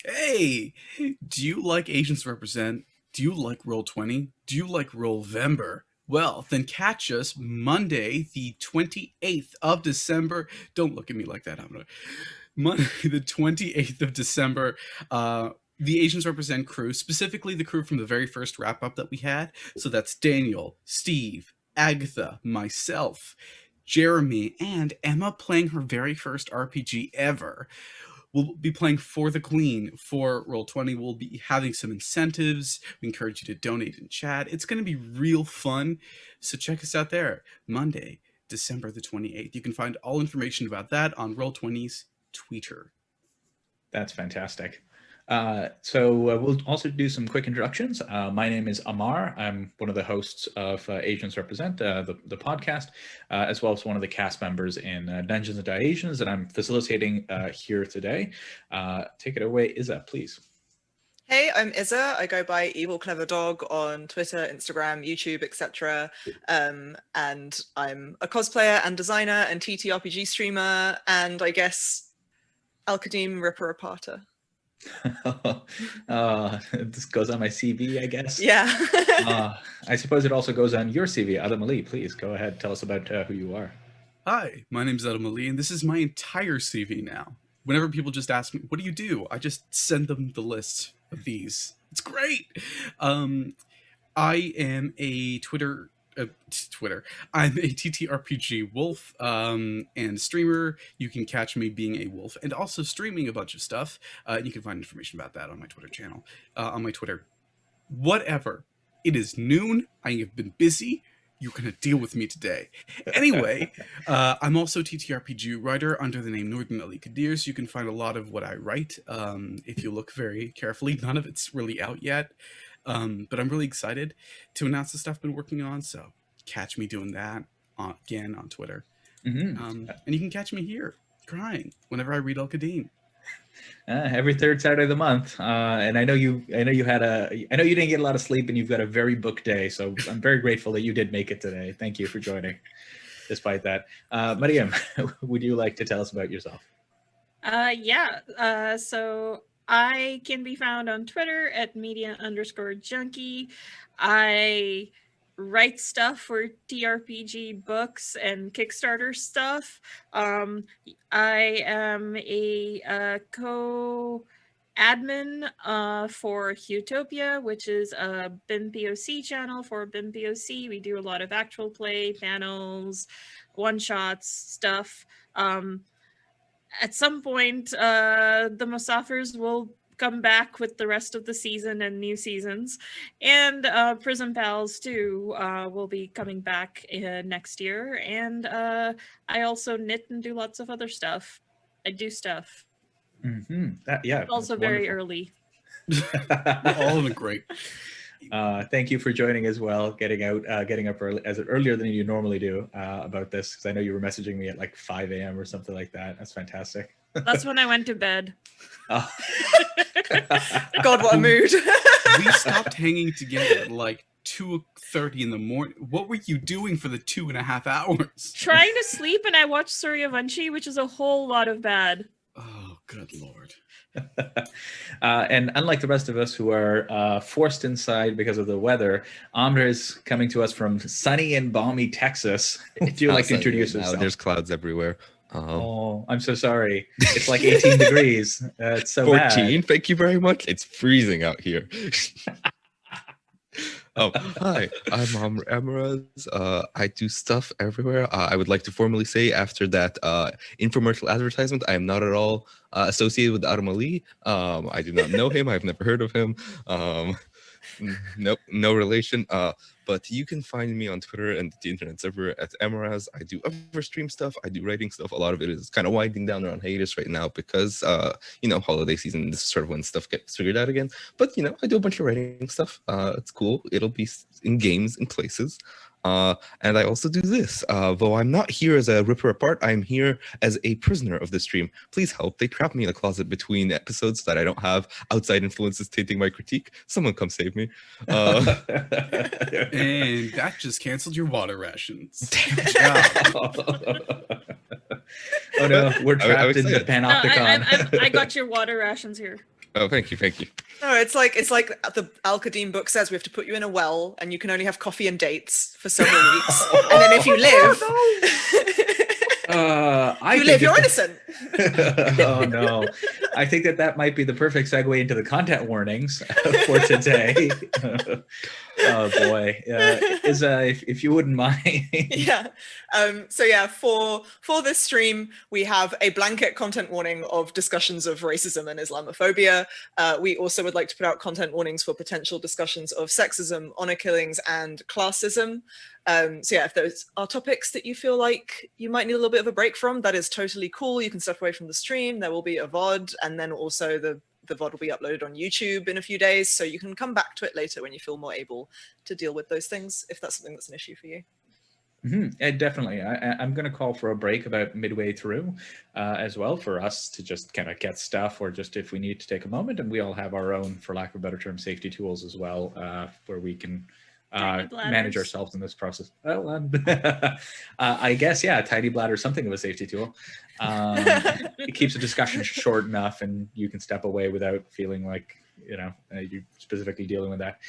Hey, do you like Asians Represent? Do you like Roll20? Do you like Rollvember? Well, then catch us Monday, the 28th of December. Don't look at me like that. I'm gonna Monday, the 28th of December. The Asians Represent crew, specifically the crew from the very first wrap up that we had. So that's Daniel, Steve, Agatha, myself, Jeremy, and Emma playing her very first RPG ever. We'll be playing for the Queen for Roll20. We'll be having some incentives. We encourage you to donate in chat. It's going to be real fun. So check us out there. Monday, December the 28th. You can find all information about that on Roll20's Twitter. That's fantastic. So we'll also do some quick introductions. My name is Ammar. I'm one of the hosts of Asians Represent, the podcast, as well as one of the cast members in Dungeons & Asians, and I'm facilitating here today. Take it away, Isa, please. Hey, I'm Isa. I go by Evil Clever Dog on Twitter, Instagram, YouTube, etc. And I'm a cosplayer and designer and TTRPG streamer, and I guess Al-Qadim Ripper Aparta. This goes on my CV, I guess. Yeah. I suppose it also goes on your CV. Adam Ali, please go ahead. Tell us about who you are. Hi, my name's Adam Ali, and this is my entire CV now. Whenever people just ask me, what do? I just send them the list of these. It's great. I am a Twitter. I'm a TTRPG wolf and streamer. You can catch me being a wolf and also streaming a bunch of stuff. You can find information about that on my Twitter channel, on my Twitter. Whatever. It is noon. I have been busy. You're going to deal with me today. Anyway, I'm also a TTRPG writer under the name Northern Ali Kadir, so you can find a lot of what I write if you look very carefully. None of it's really out yet. But I'm really excited to announce the stuff I've been working on, so catch me doing that again on Twitter. And you can catch me here crying whenever I read Al-Qadim. Every third Saturday of the month, and I know you didn't get a lot of sleep, and you've got a very booked day. So I'm very grateful that you did make it today. Thank you for joining, despite that. Mariam, would you like to tell us about yourself? So I can be found on Twitter at media_junkie. I write stuff for TRPG books and Kickstarter stuff. I am a co-admin for Utopia, which is a BIM POC channel for BIM POC. We do a lot of actual play, panels, one-shots, stuff. At some point, the Musafers will come back with the rest of the season and new seasons. And Prism Pals, too, will be coming back next year. And I also knit and do lots of other stuff. I do stuff. Yeah. Also very early. All of it great. Thank you for joining as well, getting up earlier than you normally do about this, because I know you were messaging me at like 5 a.m. or something like that. That's fantastic. That's when I went to bed. God, what a mood. We stopped hanging together at like 2:30 in the morning. What were you doing for the 2.5 hours? Trying to sleep, and I watched Suryavanshi, which is a whole lot of bad. Oh, good Lord. And unlike the rest of us who are forced inside because of the weather, Ammar is coming to us from sunny and balmy Texas. Would you like to introduce yourself? There's clouds everywhere. Oh, I'm so sorry. It's like 18 degrees. It's so 14, bad. thank you very much. It's freezing out here. Hi, I'm Ammar. I do stuff everywhere. I would like to formally say after that infomercial advertisement, I am not at all associated with Adam Ali. I do not know him. I've never heard of him. Nope, no relation. But you can find me on Twitter and the internet server at Amaraz. I do other stream stuff. I do writing stuff. A lot of it is kind of winding down around hiatus right now because, holiday season, this is sort of when stuff gets figured out again. But, I do a bunch of writing stuff. It's cool. It'll be in games and places. And I also do this. Though I'm not here as a ripper apart, I'm here as a prisoner of the stream. Please help. They trap me in a closet between episodes so that I don't have outside influences tainting my critique. Someone come save me. And that just canceled your water rations. Damn job. Oh no, we're trapped in the Panopticon. I got your water rations here. Oh, thank you, thank you. No, it's like the Al-Qadim book says, we have to put you in a well, and you can only have coffee and dates for several weeks, and then if you live, you're innocent. Oh no, I think that might be the perfect segue into the content warnings for today. Oh boy, if you wouldn't mind. Yeah. So yeah, for this stream, we have a blanket content warning of discussions of racism and Islamophobia. We also would like to put out content warnings for potential discussions of sexism, honor killings, and classism. So yeah, if those are topics that you feel like you might need a little bit of a break from, that is totally cool. You can step away from the stream. There will be a VOD, and then also the VOD will be uploaded on YouTube in a few days, so you can come back to it later when you feel more able to deal with those things, if that's something that's an issue for you. Mm-hmm. Definitely. I'm going to call for a break about midway through as well, for us to just kind of get stuff, or just if we need to take a moment, and we all have our own, for lack of a better term, safety tools as well, where we can manage ourselves in this process. Well, I guess, yeah, tiny bladder is something of a safety tool. It keeps the discussion short enough, and you can step away without feeling like, you know, you're specifically dealing with that.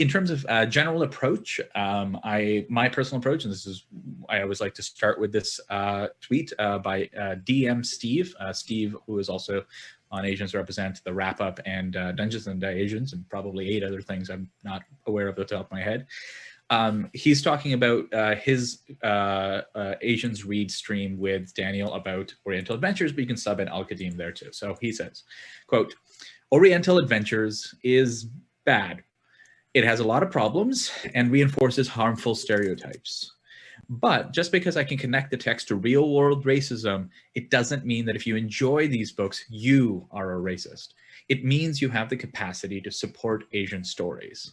In terms of general approach, my personal approach, and this is, I always like to start with this tweet by DM Steve, who is also on Asians Represent, the Wrap Up, and Dungeons and Asians, and probably 8 other things I'm not aware of at the top of my head. He's talking about his Asians Read stream with Daniel about Oriental Adventures, but you can sub in Al-Qadim there too. So he says, quote, "Oriental Adventures is bad. It has a lot of problems and reinforces harmful stereotypes. But just because I can connect the text to real world racism, it doesn't mean that if you enjoy these books, you are a racist. It means you have the capacity to support Asian stories."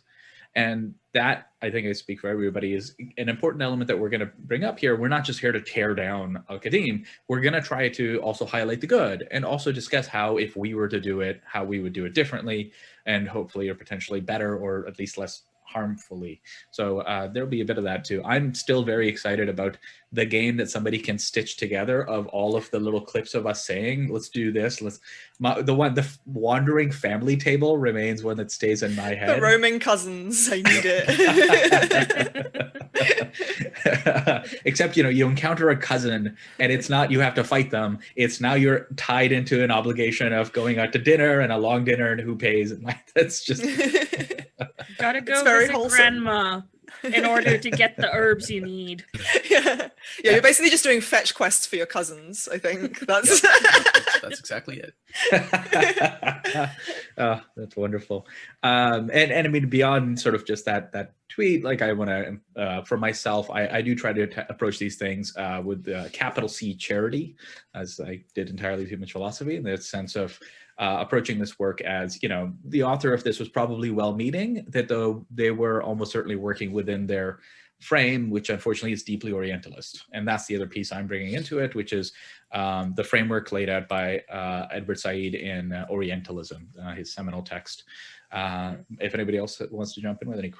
And that, I think I speak for everybody, is an important element that we're going to bring up here. We're not just here to tear down Al-Qadim. We're going to try to also highlight the good, and also discuss how, if we were to do it, how we would do it differently, and hopefully or potentially better, or at least less harmfully. So there'll be a bit of that too. I'm still very excited about the game that somebody can stitch together of all of the little clips of us saying, let's do this. The wandering family table remains one that stays in my head. The roaming cousins, I need it. Except, you encounter a cousin, and it's not you have to fight them. It's now you're tied into an obligation of going out to dinner, and a long dinner, and who pays. And that's just... Gotta go visit grandma in order to get the herbs you need. Yeah, you're basically just doing fetch quests for your cousins, I think. That's that's exactly it. Oh, that's wonderful. And I mean, beyond sort of just that tweet, like, I want to, for myself, I do try to approach these things with capital C charity, as I did entirely too much philosophy, in the sense of approaching this work as, the author of this was probably well-meaning, that though they were almost certainly working within their frame, which unfortunately is deeply Orientalist. And that's the other piece I'm bringing into it, which is the framework laid out by Edward Said in Orientalism, his seminal text. If anybody else wants to jump in with any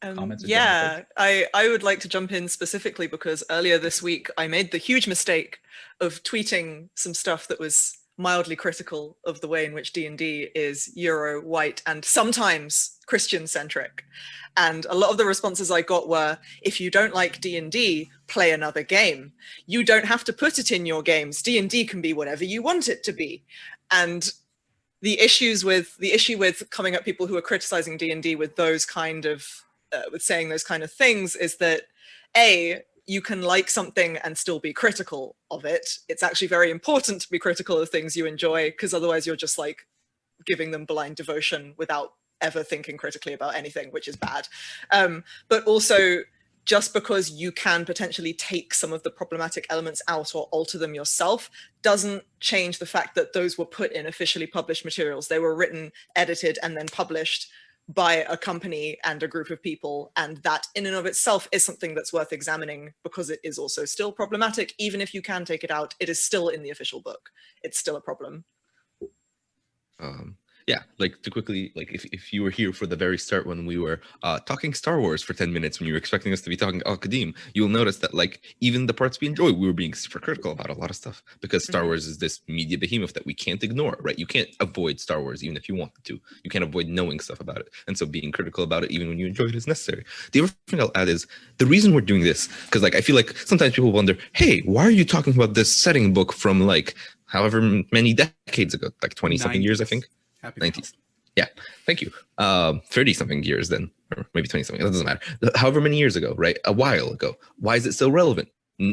comments? Yeah, I would like to jump in specifically because earlier this week, I made the huge mistake of tweeting some stuff that was mildly critical of the way in which D&D is Euro, white, and sometimes Christian-centric. And a lot of the responses I got were, if you don't like D&D, play another game. You don't have to put it in your games. D&D can be whatever you want it to be. And the issue with coming at people who are criticizing D&D with those kind of, with saying those kind of things is that, A, you can like something and still be critical of it. It's actually very important to be critical of things you enjoy, because otherwise you're just like giving them blind devotion without ever thinking critically about anything, which is bad. But also, just because you can potentially take some of the problematic elements out or alter them yourself doesn't change the fact that those were put in officially published materials. They were written, edited, and then published by a company and a group of people, and that in and of itself is something that's worth examining, because it is also still problematic. Even if you can take it out, it is still in the official book. It's still a problem. Yeah, like to quickly, like if you were here for the very start when we were talking Star Wars for 10 minutes, when you were expecting us to be talking Al-Qadim, you'll notice that like even the parts we enjoy, we were being super critical about a lot of stuff because Star Wars is this media behemoth that we can't ignore, right? You can't avoid Star Wars even if you wanted to. You can't avoid knowing stuff about it. And so being critical about it even when you enjoy it is necessary. The other thing I'll add is the reason we're doing this, because like I feel like sometimes people wonder, hey, why are you talking about this setting book from like however many decades ago, like 20 something years, I think. Happy 90s. Yeah, thank you. 30 something years then, or maybe 20 something. That doesn't matter. However many years ago, right? A while ago. Why is it still relevant?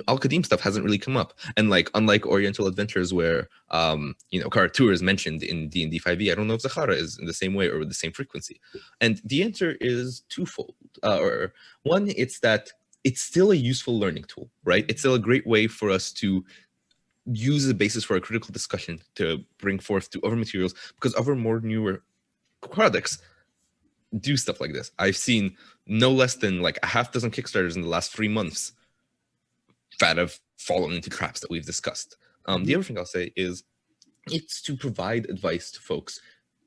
Al-Qadim stuff hasn't really come up, and like unlike Oriental Adventures, where Karatur is mentioned in D&D 5e, I don't know if Zakhara is in the same way or with the same frequency. And the answer is twofold. Or one, it's that it's still a useful learning tool, right? It's still a great way for us to use the basis for a critical discussion to bring forth to other materials, because other more newer products do stuff like this. I've seen no less than like a half dozen Kickstarters in the last 3 months that have fallen into traps that we've discussed. The other thing I'll say is it's to provide advice to folks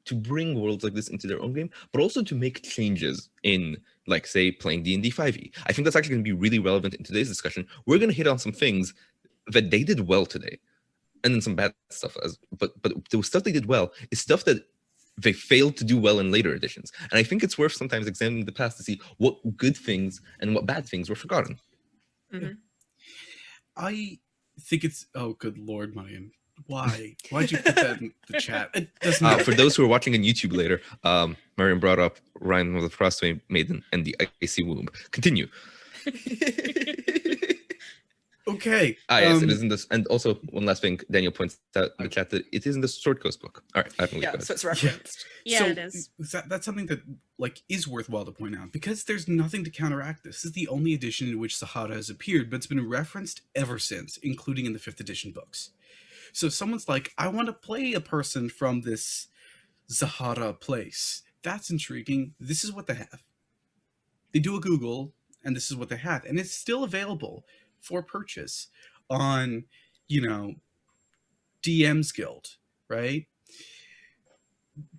to bring worlds like this into their own game, but also to make changes in, like, say, playing D&D 5e. I think that's actually going to be really relevant in today's discussion. We're going to hit on some things that they did well today, and then some bad stuff. But the stuff they did well is stuff that they failed to do well in later editions. And I think it's worth sometimes examining the past to see what good things and what bad things were forgotten. Mhm. I think it's, oh, good Lord, Mariam. Why'd you put that in the chat? It doesn't matter. For those who are watching on YouTube later, Mariam brought up Ryan was a prostrate maiden and the icy womb. Continue. Okay. Yes, it is in this. And also, one last thing, Daniel points out in the chat that it is in the Sword Coast book. All right, I haven't Yeah, so it's referenced. Yeah, So it is. That's something that like is worthwhile to point out, because there's nothing to counteract this. This is the only edition in which Sahara has appeared, but it's been referenced ever since, including in the 5th edition books. So if someone's like, I want to play a person from this Zahara place, that's intriguing. This is what they have. They do a Google, and this is what they have. And it's still available for purchase on, DM's Guild, right?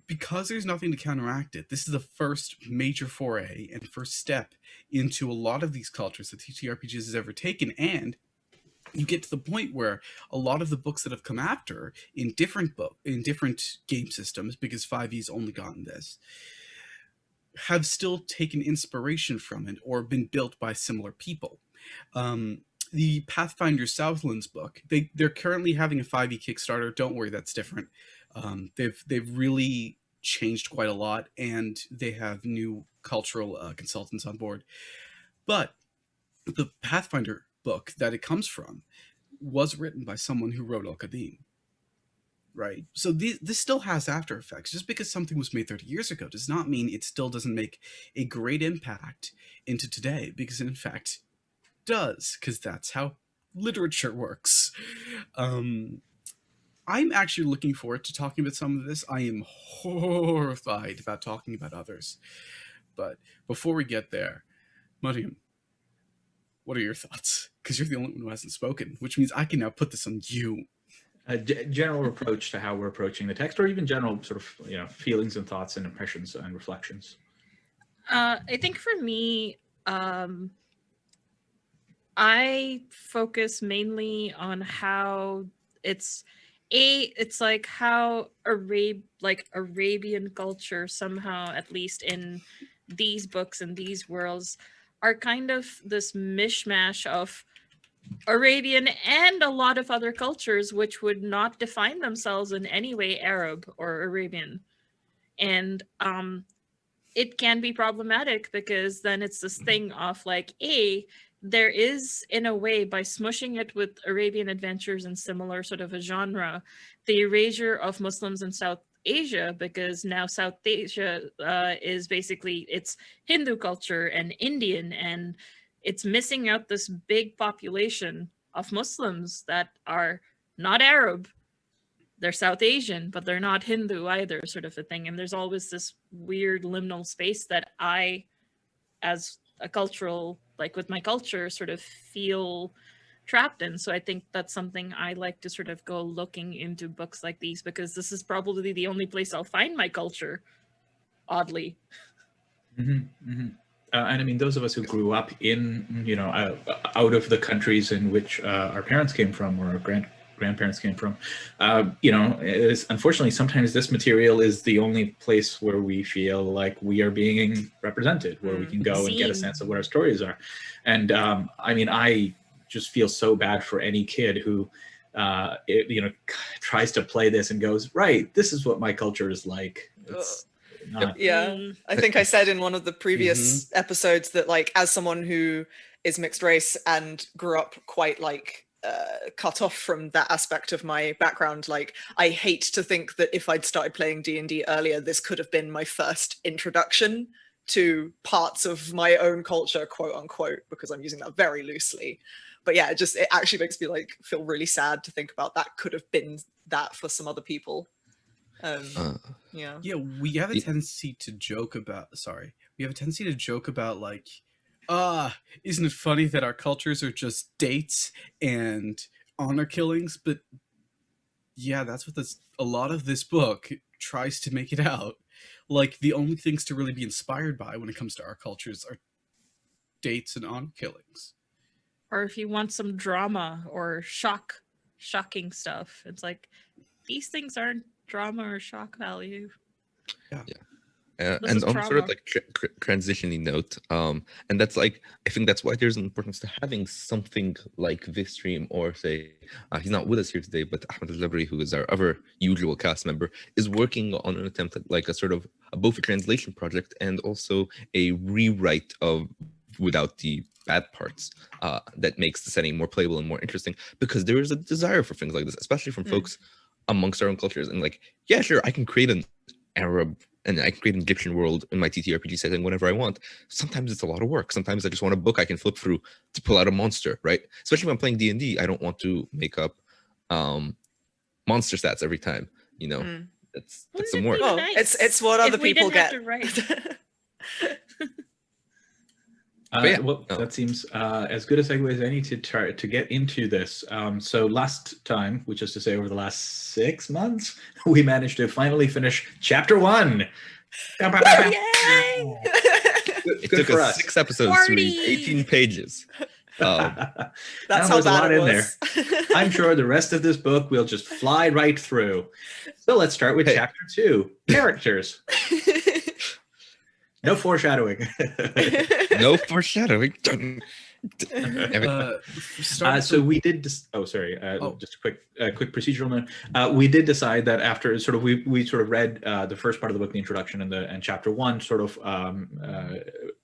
Because there's nothing to counteract it, this is the first major foray and first step into a lot of these cultures that TTRPGs has ever taken, and you get to the point where a lot of the books that have come after in different game systems, because 5e's only gotten this, have still taken inspiration from it or been built by similar people. The Pathfinder Southlands book, they're currently having a 5e Kickstarter. Don't worry, that's different. They've really changed quite a lot, and they have new cultural consultants on board. But the Pathfinder book that it comes from was written by someone who wrote Al-Qadim, right? So this still has after effects. Just because something was made 30 years ago does not mean it still doesn't make a great impact into today, because in fact does, because that's how literature works. I'm actually looking forward to talking about some of this. I am horrified about talking about others. But before we get there, Mariam, what are your thoughts? Because you're the only one who hasn't spoken, which means I can now put this on you. General approach to how we're approaching the text, or even general sort of feelings and thoughts and impressions and reflections. I think for me, I focus mainly on how it's like how Arabian culture somehow, at least in these books and these worlds, are kind of this mishmash of Arabian and a lot of other cultures which would not define themselves in any way Arab or Arabian. And it can be problematic, because then it's this thing of like, there is, in a way, by smushing it with Arabian Adventures and similar sort of a genre, the erasure of Muslims in South Asia, because now South Asia is basically, it's Hindu culture and Indian, and it's missing out this big population of Muslims that are not Arab. They're South Asian, but they're not Hindu either, sort of a thing. And there's always this weird liminal space that I, as a cultural, like with my culture, sort of feel trapped in. So I think that's something I like to sort of go looking into books like these, because this is probably the only place I'll find my culture, oddly. And I mean, those of us who grew up in, you know, out of the countries in which our parents came from, or our grandparents came from, you know, is unfortunately sometimes this material is the only place where we feel like we are being represented, where we can go and get a sense of what our stories are. And I mean, I just feel so bad for any kid who, you know, tries to play this and goes, right, this is what my culture is like. It's not. Yeah, I think I said in one of the previous episodes that, like, as someone who is mixed race and grew up quite like cut off from that aspect of my background, like, I hate to think that if I'd started playing D&D earlier, this could have been my first introduction to parts of my own culture, quote unquote, because I'm using that very loosely. But yeah, it actually makes me like feel really sad to think about that could have been that for some other people. Yeah, we have a tendency to joke about like, isn't it funny that our cultures are just dates and honor killings? But yeah, that's what a lot of this book tries to make it out. Like, the only things to really be inspired by when it comes to our cultures are dates and honor killings. Or if you want some drama or shocking stuff, it's like, these things aren't drama or shock value. And on sort of like transitioning note, and that's like, I think that's why there's an importance to having something like this stream, or say, he's not with us here today, but Ahmed Al-Jabri, who is our other usual cast member, is working on an attempt at like a sort of both a translation project and also a rewrite of without the bad parts, that makes the setting more playable and more interesting, because there is a desire for things like this, especially from folks amongst our own cultures. And like, yeah, sure, I can create an Arab and I can create an Egyptian world in my TTRPG setting whenever I want. Sometimes it's a lot of work. Sometimes I just want a book I can flip through to pull out a monster, right? Especially when I'm playing D&D, I don't want to make up monster stats every time, you know. That's some work. Well, it's what other people get. Well, that seems as good a segue as any to try to get into this. So last time, which is to say over the last 6 months, we managed to finally finish chapter 1. Yay! It took us 6 episodes to read 18 pages. That's how bad it was. I'm sure the rest of this book we'll just fly right through. So let's start with chapter 2, characters. No foreshadowing. No foreshadowing. So we did. Just a quick procedural note. We did decide that after sort of we sort of read the first part of the book, the introduction, and chapter 1, sort of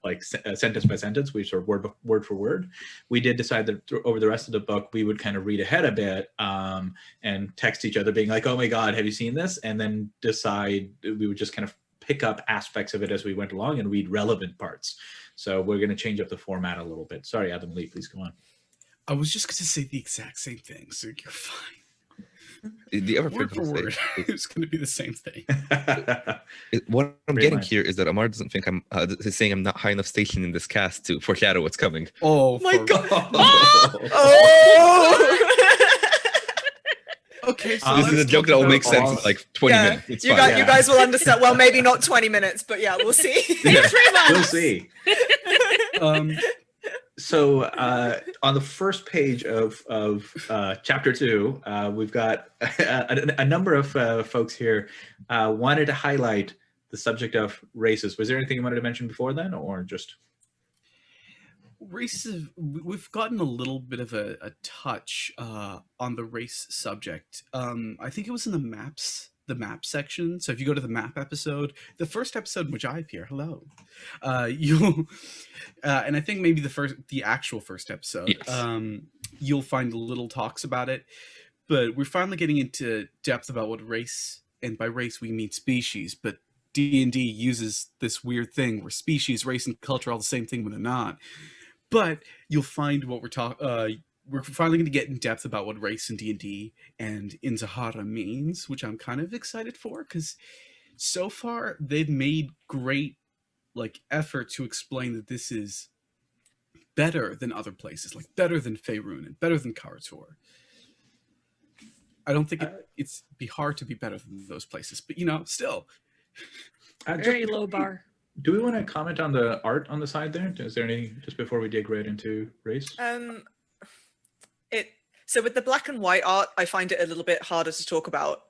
like sentence by sentence. We sort of word for word. We did decide that over the rest of the book we would kind of read ahead a bit and text each other, being like, "Oh my God, have you seen this?" And then decide we would just kind of pick up aspects of it as we went along and read relevant parts. So we're going to change up the format a little bit. Sorry, Adam Lee, please go on. I was just going to say the exact same thing, so you're fine. The other word for word, it's going to be the same thing. What I'm getting here is that Ammar doesn't think I'm saying I'm not high enough station in this cast to foreshadow what's coming. Oh my God! Okay, so this is a joke that will make sense in like 20 minutes. It's you guys will understand. Well, maybe not 20 minutes, but yeah, we'll see. We'll see. So on the first page of chapter 2, we've got a number of folks here wanted to highlight the subject of races. Was there anything you wanted to mention before then, or just? Races, we've gotten a little bit of a touch on the race subject. I think it was in the map section. So if you go to the map episode, the first episode in which I appear, hello, you'll and I think maybe the actual first episode, yes. You'll find little talks about it. But we're finally getting into depth about what race, and by race we mean species, but D&D uses this weird thing where species, race, and culture are all the same thing when they're not. But you'll find what we're finally going to get in depth about what race in D&D and in Zahara means, which I'm kind of excited for, because so far they've made great effort to explain that this is better than other places, like better than Faerun and better than Karator. I don't think it's be hard to be better than those places, but still. Very low bar. Do we want to comment on the art on the side there? Is there any, just before we dig right into race? So with the black and white art, I find it a little bit harder to talk about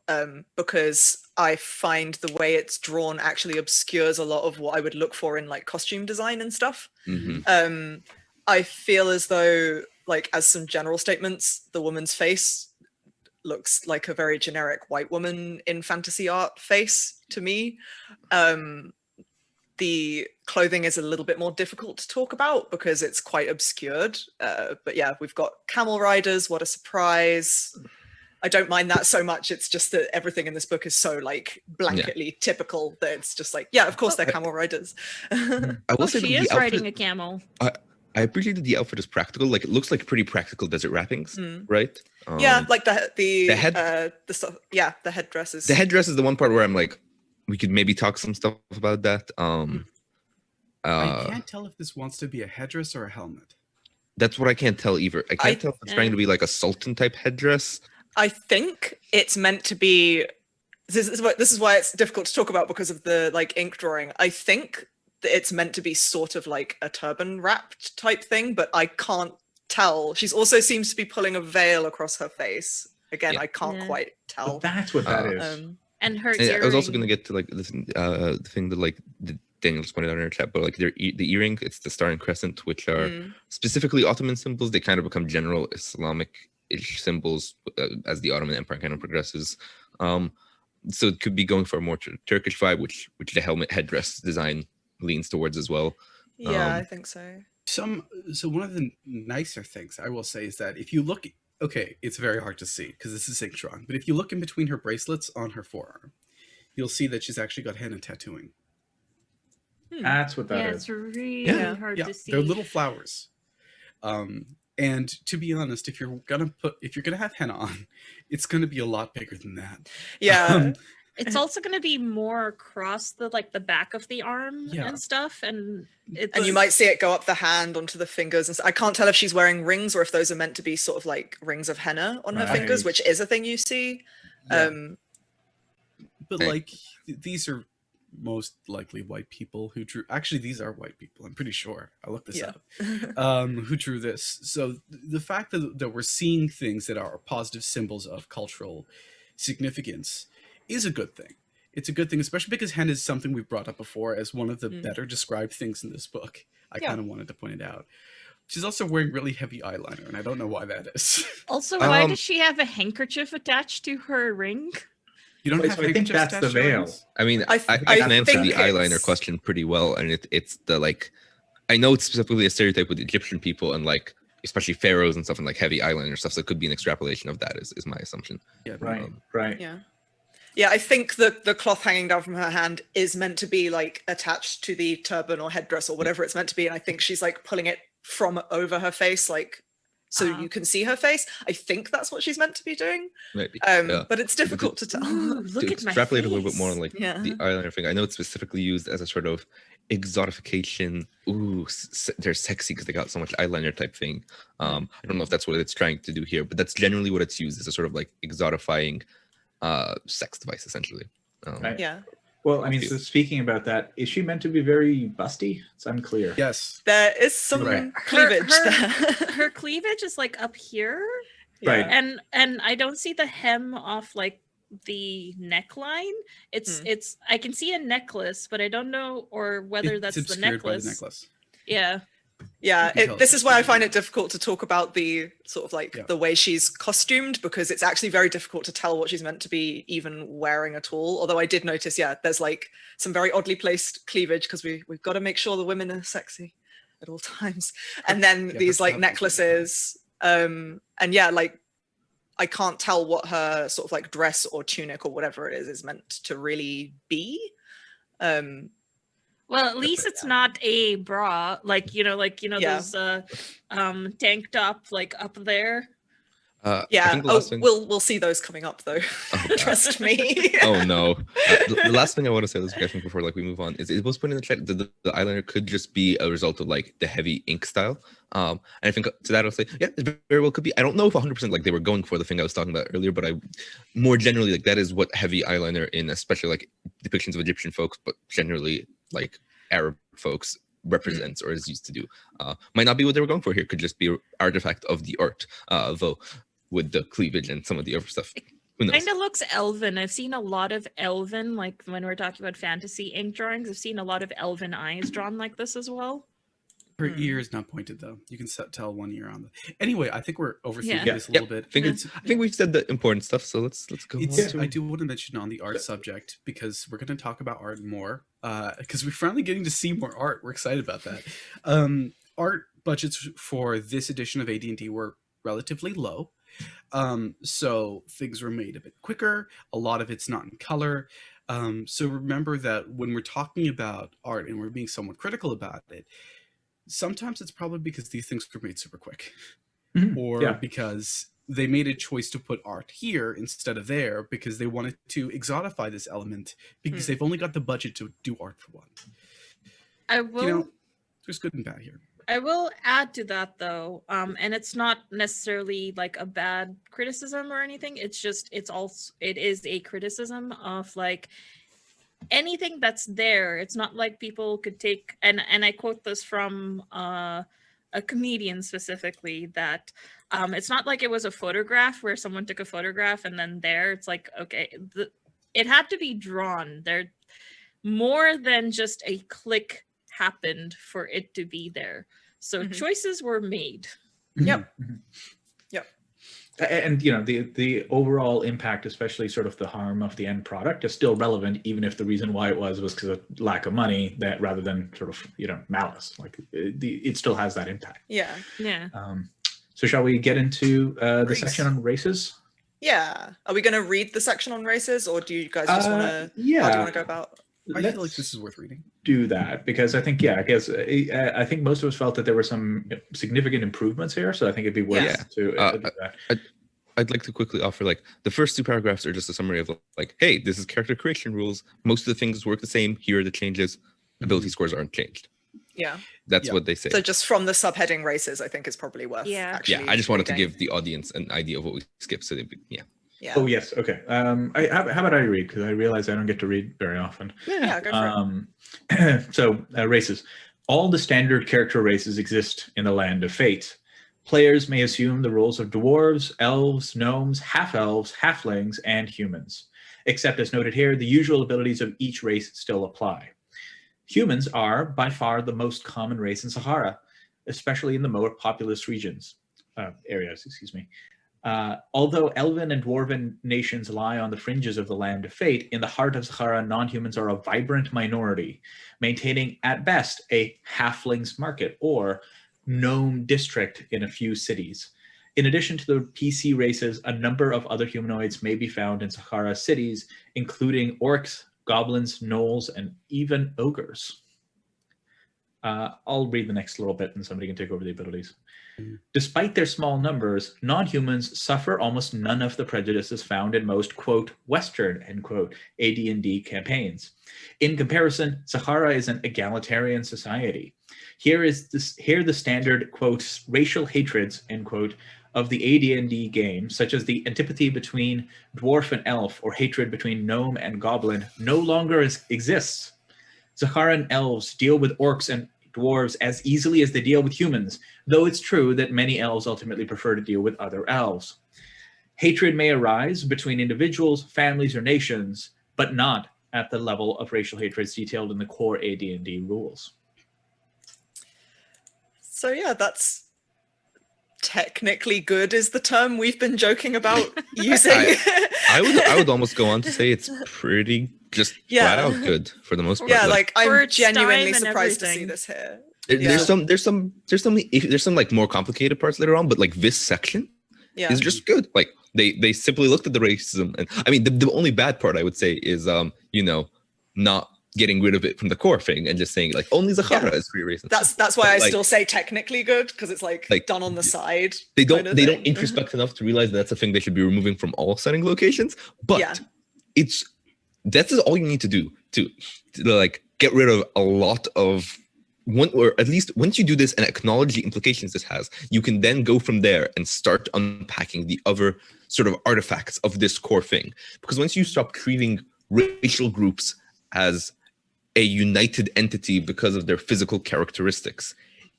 because I find the way it's drawn actually obscures a lot of what I would look for in like costume design and stuff. Mm-hmm. I feel as though, like, as some general statements, the woman's face looks like a very generic white woman in fantasy art face to me. The clothing is a little bit more difficult to talk about because it's quite obscured. But yeah, we've got camel riders. What a surprise. I don't mind that so much. It's just that everything in this book is so like blanketly typical that it's just like, yeah, of course they're camel riders. I will say she is riding a camel. I appreciate that the outfit is practical. Like, it looks like pretty practical desert wrappings, right? Yeah, like the stuff. Yeah, the headdresses. The headdress is the one part where I'm like, we could maybe talk some stuff about that. I can't tell if this wants to be a headdress or a helmet. That's what I can't tell either. I can't tell if it's trying to be like a sultan type headdress. I think it's meant to be. This is why it's difficult to talk about because of the like ink drawing. I think that it's meant to be sort of like a turban wrapped type thing, but I can't tell. She's also seems to be pulling a veil across her face. Again, I can't quite tell. But that's what that is. And her I was also going to get to like this thing that like Daniel just pointed out in our chat, but like the earring, it's the star and crescent, which are specifically Ottoman symbols. They kind of become general Islamic-ish symbols as the Ottoman Empire kind of progresses. So it could be going for a more Turkish vibe, which the helmet headdress design leans towards as well. Yeah, I think so. So one of the nicer things I will say is that if you look, okay, it's very hard to see because this is ink drawing, but if you look in between her bracelets on her forearm, you'll see that she's actually got henna tattooing. That's what that is. It's really hard to see. They're little flowers. And to be honest, if you're gonna have henna on, it's gonna be a lot bigger than that. Yeah. It's also going to be more across the back of the arm and stuff, and you might see it go up the hand onto the fingers. And I can't tell if she's wearing rings or if those are meant to be sort of like rings of henna on her fingers, which is a thing you see. Yeah. But like these are most likely white people who drew. Actually, these are white people. I'm pretty sure. I looked this up. Who drew this? So the fact that we're seeing things that are positive symbols of cultural significance is a good thing. It's a good thing, especially because henna is something we've brought up before as one of the better described things in this book. I kind of wanted to point it out. She's also wearing really heavy eyeliner, and I don't know why that is. Also, why does she have a handkerchief attached to her ring? You don't have I think that's the veil. I mean, I can answer the eyeliner question pretty well, and it's the like, I know it's specifically a stereotype with Egyptian people and like, especially pharaohs and stuff, and like heavy eyeliner stuff. So it could be an extrapolation of that. Is my assumption. Yeah, right. Yeah, I think the cloth hanging down from her hand is meant to be like attached to the turban or headdress or whatever it's meant to be. And I think she's like pulling it from over her face, like so you can see her face. I think that's what she's meant to be doing. Maybe. But it's difficult to tell. Ooh, look to at my extrapolate face. a little bit more on like the eyeliner thing. I know it's specifically used as a sort of exotification. Ooh, they're sexy because they got so much eyeliner type thing. I don't know if that's what it's trying to do here, but that's generally what it's used as a sort of like exotifying sex device essentially. Yeah. Well, I mean, so speaking about that, is she meant to be very busty? It's unclear. Yes. There is some cleavage there. Her cleavage is like up here. Right. And I don't see the hem off like the neckline. It's I can see a necklace, but I don't know or whether that's the necklace. By the necklace. Yeah. Yeah, this is why I find it difficult to talk about the sort of like the way she's costumed, because it's actually very difficult to tell what she's meant to be even wearing at all. Although I did notice, there's like some very oddly placed cleavage because we've got to make sure the women are sexy at all times. And then these like necklaces, and like I can't tell what her sort of like dress or tunic or whatever it is meant to really be. Well, at least it's not a bra, like those tank top like up there. I Yeah. think the Oh, last thing. we'll see those coming up though. Oh, God. Trust me. Oh no! The last thing I want to say on this question before like we move on is it was put in the chat that the eyeliner could just be a result of like the heavy ink style. And I think to that I'll say yeah, it very well could be. I don't know if 100% like they were going for the thing I was talking about earlier, but I more generally like that is what heavy eyeliner in especially like depictions of Egyptian folks, but generally like Arab folks represents or is used to do. Might not be what they were going for here. Could just be an artifact of the art, though with the cleavage and some of the other stuff. Who knows? Kind of looks elven. I've seen a lot of elven, like when we're talking about fantasy ink drawings, I've seen a lot of elven eyes drawn like this as well. Her ear is not pointed though. You can tell one ear on the. Anyway, I think we're overthinking Yeah. this a little bit. I think we've said the important stuff, so let's go on It's, to I do want to mention on the art subject because we're going to talk about art more because we're finally getting to see more art. We're excited about that. Art budgets for this edition of AD&D were relatively low. So things were made a bit quicker. A lot of it's not in color. So remember that when we're talking about art and we're being somewhat critical about it, sometimes it's probably because these things were made super quick or because they made a choice to put art here instead of there because they wanted to exotify this element because they've only got the budget to do art for one. I will. You know, there's good and bad here. I will add to that though, and it's not necessarily like a bad criticism or anything. It's just it is a criticism of like anything that's there. It's not like people could take and I quote this from a comedian specifically that it's not like it was a photograph where someone took a photograph and then there it's like okay, it had to be drawn. There more than just a click happened for it to be there. So choices were made. Yep. Yep. And you know the overall impact, especially sort of the harm of the end product, is still relevant, even if the reason why it was because of lack of money, that rather than sort of malice. Like it still has that impact. Yeah. Yeah. So shall we get into the section on races? Yeah. Are we going to read the section on races, or do you guys just want to? Yeah. How do you want to go about? I feel like this is worth reading. Do that because I think I think most of us felt that there were some significant improvements here, so I think it'd be worth to do that. I'd like to quickly offer like the first two paragraphs are just a summary of like, hey, this is character creation rules. Most of the things work the same. Here are the changes. Ability scores aren't changed. Yeah. That's what they say. So just from the subheading races, I think is probably worth. Actually I just wanted to reading. give the audience an idea of what we skipped. So Yeah. Oh yes. Okay. How about I read, because I realize I don't get to read very often. Yeah. Go for it. So races. All the standard character races exist in the Land of Fate. Players may assume the roles of dwarves, elves, gnomes, half-elves, halflings, and humans. Except as noted here, the usual abilities of each race still apply. Humans are by far the most common race in Sahara, especially in the more populous areas. Although elven and dwarven nations lie on the fringes of the Land of Fate, in the heart of Sahara, non-humans are a vibrant minority, maintaining at best a halflings market or gnome district in a few cities. In addition to the PC races, a number of other humanoids may be found in Sahara cities, including orcs, goblins, gnolls, and even ogres. I'll read the next little bit and somebody can take over the abilities. Despite their small numbers, non-humans suffer almost none of the prejudices found in most, quote, Western, end quote, AD&D campaigns. In comparison, Sahara is an egalitarian society. Here the standard, quote, racial hatreds, end quote, of the AD&D game, such as the antipathy between dwarf and elf or hatred between gnome and goblin, no longer exists. Saharan elves deal with orcs and dwarves as easily as they deal with humans, though it's true that many elves ultimately prefer to deal with other elves. Hatred may arise between individuals, families, or nations, but not at the level of racial hatreds detailed in the core AD&D rules. So yeah, that's technically good is the term we've been joking about using. I would almost go on to say it's pretty just flat out good for the most part. Yeah, like I'm its genuinely time and surprised to see everything. this here. There's some like more complicated parts later on, but like this section is just good. Like they simply looked at the racism, and I mean the only bad part I would say is not getting rid of it from the core thing and just saying like only Zahara Yeah. is free race. That's why I like, still say technically good, because it's like done on the side. They don't kind of thing. introspect enough to realize that's a thing they should be removing from all setting locations. But that's all you need to do to like get rid of a lot of one, or at least once you do this and acknowledge the implications this has, you can then go from there and start unpacking the other sort of artifacts of this core thing. Because once you stop treating racial groups as a united entity because of their physical characteristics,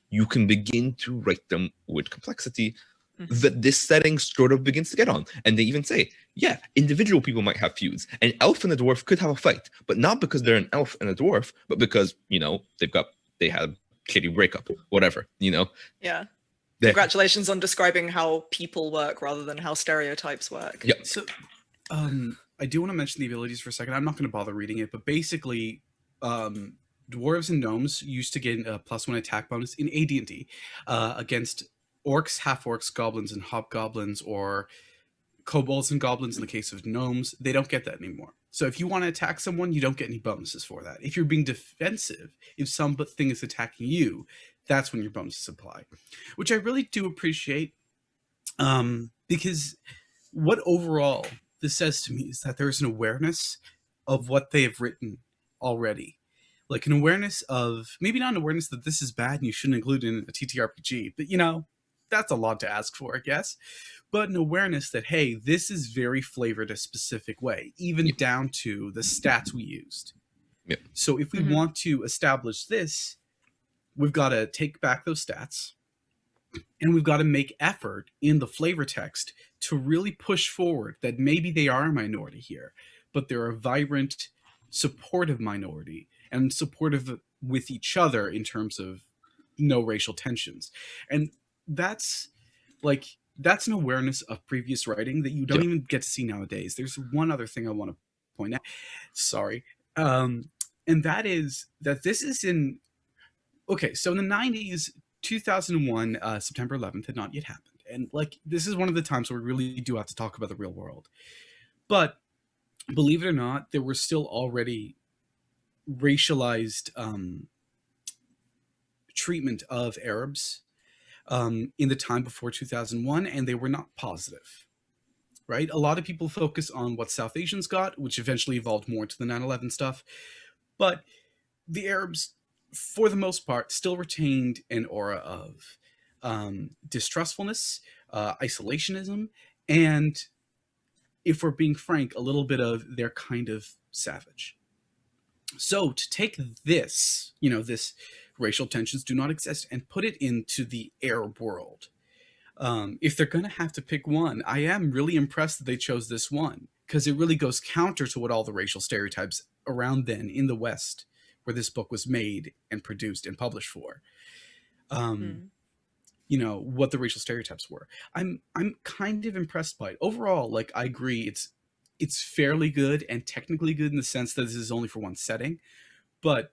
you can begin to write them with complexity that this setting sort of begins to get on. And they even say, yeah, individual people might have feuds. An elf and a dwarf could have a fight, but not because they're an elf and a dwarf, but because, you know, they had a shitty breakup, whatever, you know? Yeah. Congratulations on describing how people work rather than how stereotypes work. Yeah. So, I do want to mention the abilities for a second. I'm not going to bother reading it, but basically, dwarves and gnomes used to get a +1 attack bonus in AD&D against orcs, half-orcs, goblins, and hobgoblins, or kobolds and goblins in the case of gnomes. They don't get that anymore. So if you want to attack someone, you don't get any bonuses for that. If you're being defensive, if something is attacking you, that's when your bonuses apply, which I really do appreciate, because what overall this says to me is that there's an awareness of what they have written already. Like an awareness of, maybe not an awareness that this is bad and you shouldn't include it in a TTRPG, but you know, that's a lot to ask for, I guess. But an awareness that, hey, this is very flavored a specific way, even down to the stats we used. Yep. So if we want to establish this, we've got to take back those stats, and we've got to make effort in the flavor text to really push forward that maybe they are a minority here, but they're a vibrant, supportive minority and supportive with each other in terms of no racial tensions. And that's an awareness of previous writing that you don't even get to see nowadays. There's one other thing I want to point out. Sorry. And that is that this is in, okay, so in the 90s, 2001, September 11th had not yet happened. And like, this is one of the times where we really do have to talk about the real world. But believe it or not, there were still already racialized treatment of Arabs in the time before 2001, and they were not positive, right? A lot of people focus on what South Asians got, which eventually evolved more into the 9/11 stuff. But the Arabs, for the most part, still retained an aura of distrustfulness, isolationism, and, if we're being frank, a little bit of they're kind of savage. So to take this, you know, this racial tensions do not exist, and put it into the Arab world, if they're going to have to pick one, I am really impressed that they chose this one, because it really goes counter to what all the racial stereotypes around then in the West, where this book was made and produced and published for, you know, what the racial stereotypes were. I'm kind of impressed by it. Overall, like, I agree, it's fairly good and technically good in the sense that this is only for one setting, but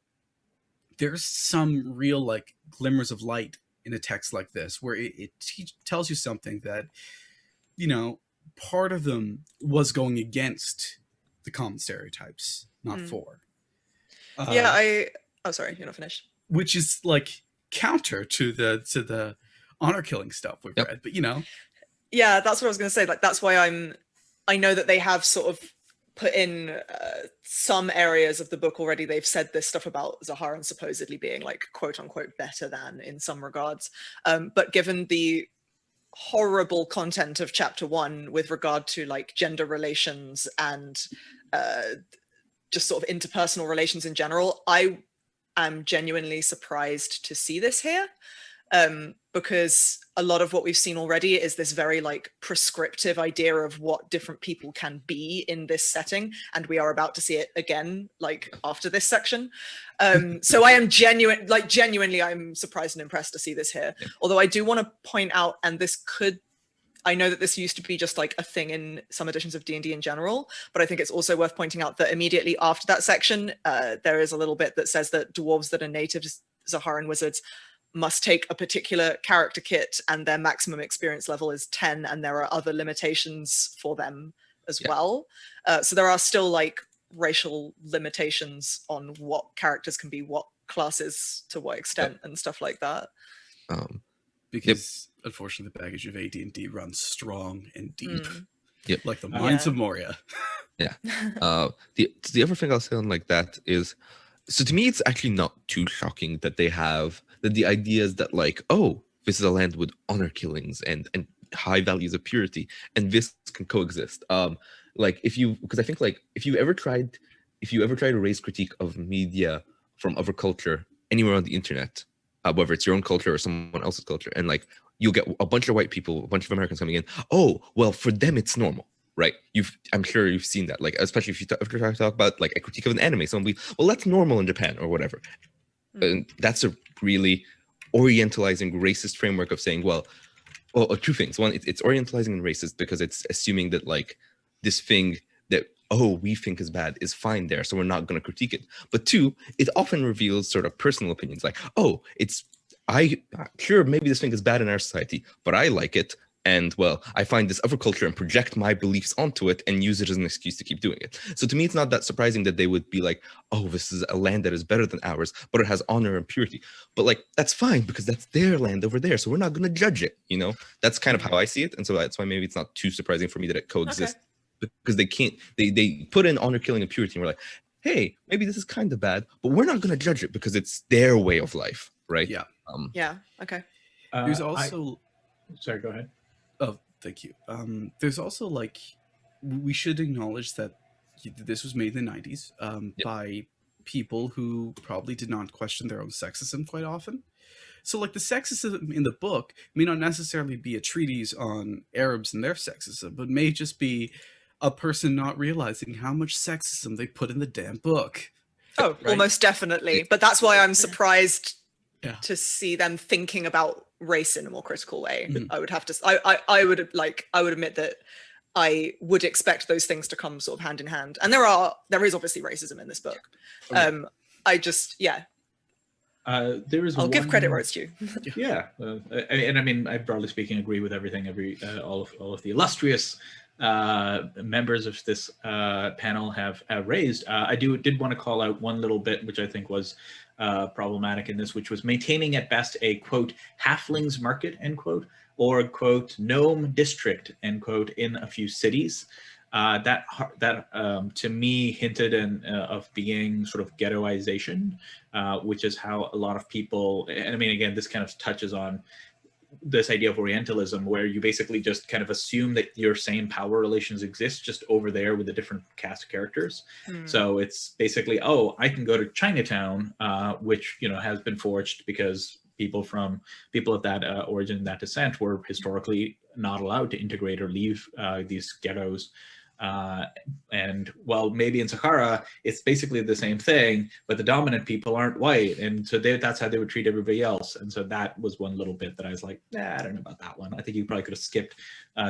there's some real like glimmers of light in a text like this where it tells you something that, you know, part of them was going against the common stereotypes, not for. Oh, sorry, you're not finished. Which is like counter to the honor killing stuff we've read, but you know. Yeah, that's what I was going to say. Like, that's why I know that they have sort of put in some areas of the book already. They've said this stuff about Zaharan supposedly being like quote unquote better than in some regards. But given the horrible content of chapter 1 with regard to like gender relations and just sort of interpersonal relations in general, I am genuinely surprised to see this here. Because a lot of what we've seen already is this very like prescriptive idea of what different people can be in this setting, and we are about to see it again like after this section. So I am genuinely I'm surprised and impressed to see this here. Although I do want to point out, and this could, I know that this used to be just like a thing in some editions of D&D in general, but I think it's also worth pointing out that immediately after that section, there is a little bit that says that dwarves that are native Zaharan wizards must take a particular character kit, and their maximum experience level is 10, and there are other limitations for them as well. So there are still like racial limitations on what characters can be, what classes to what extent, and stuff like that. Because unfortunately, the baggage of AD&D runs strong and deep, like the mines of Moria. The other thing I'll say on like that is, so to me, it's actually not too shocking that they have that the idea is that like, oh, this is a land with honor killings and high values of purity, and this can coexist. Like because I think like if you ever try to raise critique of media from other culture anywhere on the internet, whether it's your own culture or someone else's culture, and like you'll get a bunch of white people, a bunch of Americans coming in. Oh, well, for them it's normal, right? I'm sure you've seen that, like especially if you try to talk about like a critique of an anime, someone will be, well, that's normal in Japan or whatever. And that's a really orientalizing racist framework of saying, well, two things. One, it's orientalizing and racist because it's assuming that like this thing that we think is bad is fine there, so we're not going to critique it. But two, it often reveals sort of personal opinions, like, sure, maybe this thing is bad in our society, but I like it, and well, I find this other culture and project my beliefs onto it and use it as an excuse to keep doing it. So to me, it's not that surprising that they would be like, oh, this is a land that is better than ours, but it has honor and purity. But like, that's fine because that's their land over there, so we're not going to judge it. That's kind of how I see it, and so that's why maybe it's not too surprising for me that it coexists. Okay. Because they put in honor killing and purity, and we're like, hey, maybe this is kind of bad, but we're not going to judge it because it's their way of life, right? Yeah. Okay. There's also. Sorry, go ahead. Oh, thank you. There's also like, we should acknowledge that this was made in the 90s by people who probably did not question their own sexism quite often. So like the sexism in the book may not necessarily be a treatise on Arabs and their sexism, but may just be a person not realizing how much sexism they put in the damn book. Oh, right? Almost definitely. But that's why I'm surprised to see them thinking about race in a more critical way. I would have to, I would admit that I would expect those things to come sort of hand in hand. And there is obviously racism in this book. I just, I'll give credit where it's due. I mean, I broadly speaking agree with everything all of the illustrious members of this panel have raised. I did want to call out one little bit which I think was problematic in this, which was maintaining at best a quote halflings market end quote, or quote gnome district end quote in a few cities. That to me hinted of being sort of ghettoization, which is how a lot of people, and I mean, again, this kind of touches on this idea of Orientalism, where you basically just kind of assume that your same power relations exist just over there with a different cast of characters. So it's basically, oh, I can go to Chinatown, which has been forged because people of that origin, that descent, were historically not allowed to integrate or leave these ghettos. And well, maybe in Sahara, it's basically the same thing, but the dominant people aren't white. And so that's how they would treat everybody else. And so that was one little bit that I was like, I don't know about that one. I think you probably could have skipped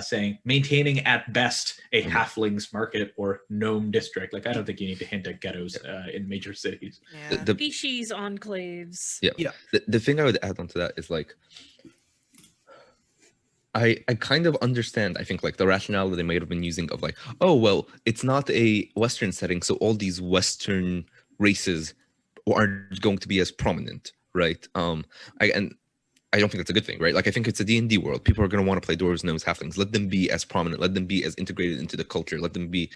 saying maintaining at best a halflings market or gnome district. Like, I don't think you need to hint at ghettos in major cities. The species enclaves. The thing I would add on to that is like, I kind of understand, I think, like the rationale that they might have been using of like, oh, well, it's not a Western setting, so all these Western races aren't going to be as prominent, right? And I don't think that's a good thing, right? Like, I think it's a D&D world. People are going to want to play dwarves, gnomes, halflings. Let them be as prominent. Let them be as integrated into the culture. Let them be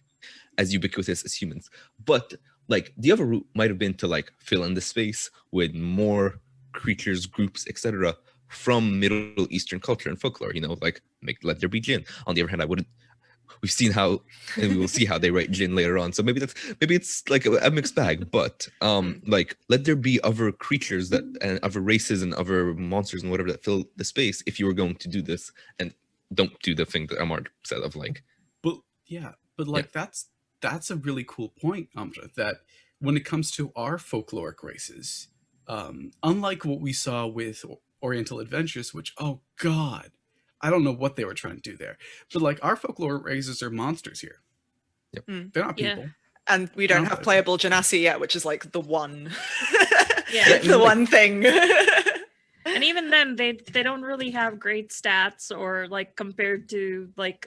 as ubiquitous as humans. But like the other route might have been to like fill in the space with more creatures, groups, etc., from Middle Eastern culture and folklore, like let there be Jinn. On the other hand, we've seen how, and we will see how they write Jinn later on. So maybe it's like a mixed bag, but like let there be other creatures and other races and other monsters and whatever that fill the space if you were going to do this, and don't do the thing that Ammar said of like. That's a really cool point, Amra, that when it comes to our folkloric races, unlike what we saw with Oriental Adventures, which, oh god, I don't know what they were trying to do there, but like our folklore races are monsters here. They're not people. And we don't have playable Genasi yet, which is like the one one thing. And even then they don't really have great stats, or like compared to like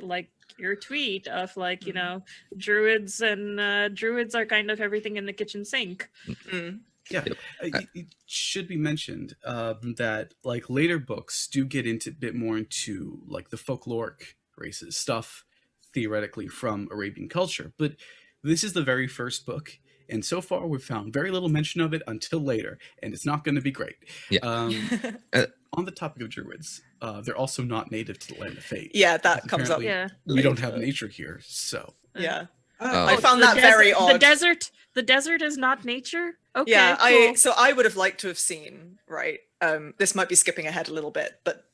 your tweet of like, you know, druids and druids are kind of everything in the kitchen sink. Mm. Yeah, it should be mentioned that like later books do get into a bit more into like the folkloric races stuff, theoretically from Arabian culture. But this is the very first book, and so far we've found very little mention of it until later, and it's not going to be great. Yeah. On the topic of druids, they're also not native to the land of fate. Yeah, that because comes up. apparently Yeah. we don't have later. nature here, so Yeah. Oh, I found The that very odd. The desert is not nature? Okay, Yeah, cool. so I would have liked to have seen, right? This might be skipping ahead a little bit, but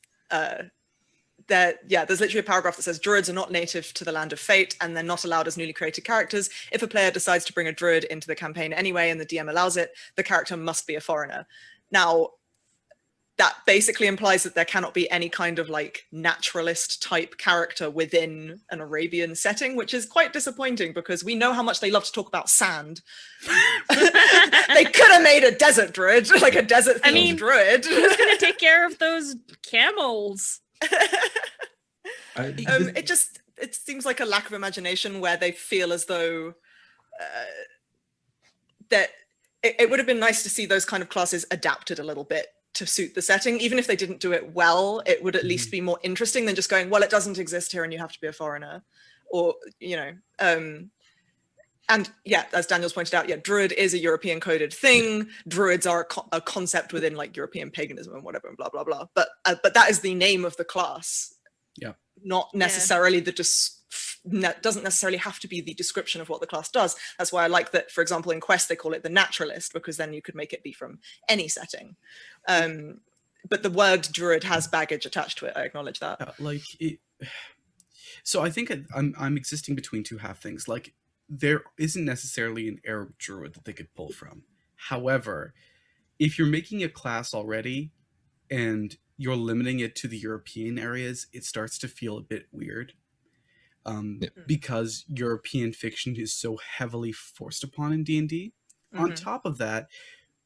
there's literally a paragraph that says druids are not native to the land of fate and they're not allowed as newly created characters. If a player decides to bring a druid into the campaign anyway and the DM allows it, the character must be a foreigner. Now, that basically implies that there cannot be any kind of like naturalist type character within an Arabian setting, which is quite disappointing because we know how much they love to talk about sand. They could have made a desert druid, like a desert themed druid. Who's gonna take care of those camels? It seems like a lack of imagination where they feel as though that it would have been nice to see those kind of classes adapted a little bit to suit the setting. Even if they didn't do it well, it would at least be more interesting than just going, well, it doesn't exist here and you have to be a foreigner, or, you know, and yeah, as Daniel's pointed out, yeah, druid is a European coded thing. Druids are a concept within like European paganism and whatever and blah, blah, blah. But that is the name of the class. Yeah. Not necessarily doesn't necessarily have to be the description of what the class does. That's why I like that, for example, in Quest, they call it the naturalist, because then you could make it be from any setting. But the word druid has baggage attached to it. I acknowledge that. So I think I'm existing between two half things. Like, there isn't necessarily an Arab druid that they could pull from. However, if you're making a class already and you're limiting it to the European areas, it starts to feel a bit weird. Because European fiction is so heavily forced upon in D&D. On top of that,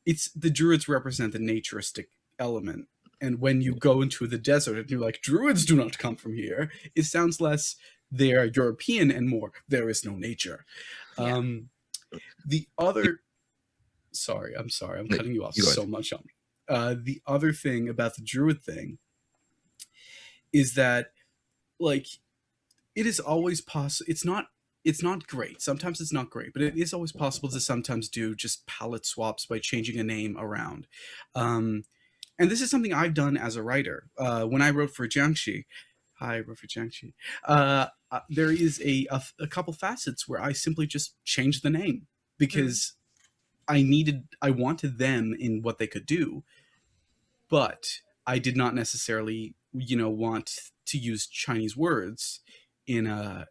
it's the druids represent the naturistic element. And when you go into the desert and you're like, druids do not come from here, it sounds less they're European and more there is no nature. Yeah. The other... Sorry, I'm cutting you off so much on me. The other thing about the druid thing is that, like, it is always possible. It's not great. Sometimes it's not great, but it is always possible to sometimes do just palette swaps by changing a name around. And this is something I've done as a writer. When I wrote for Jiangxi, there is a couple facets where I simply just changed the name because I wanted them in what they could do, but I did not necessarily, want to use Chinese words in a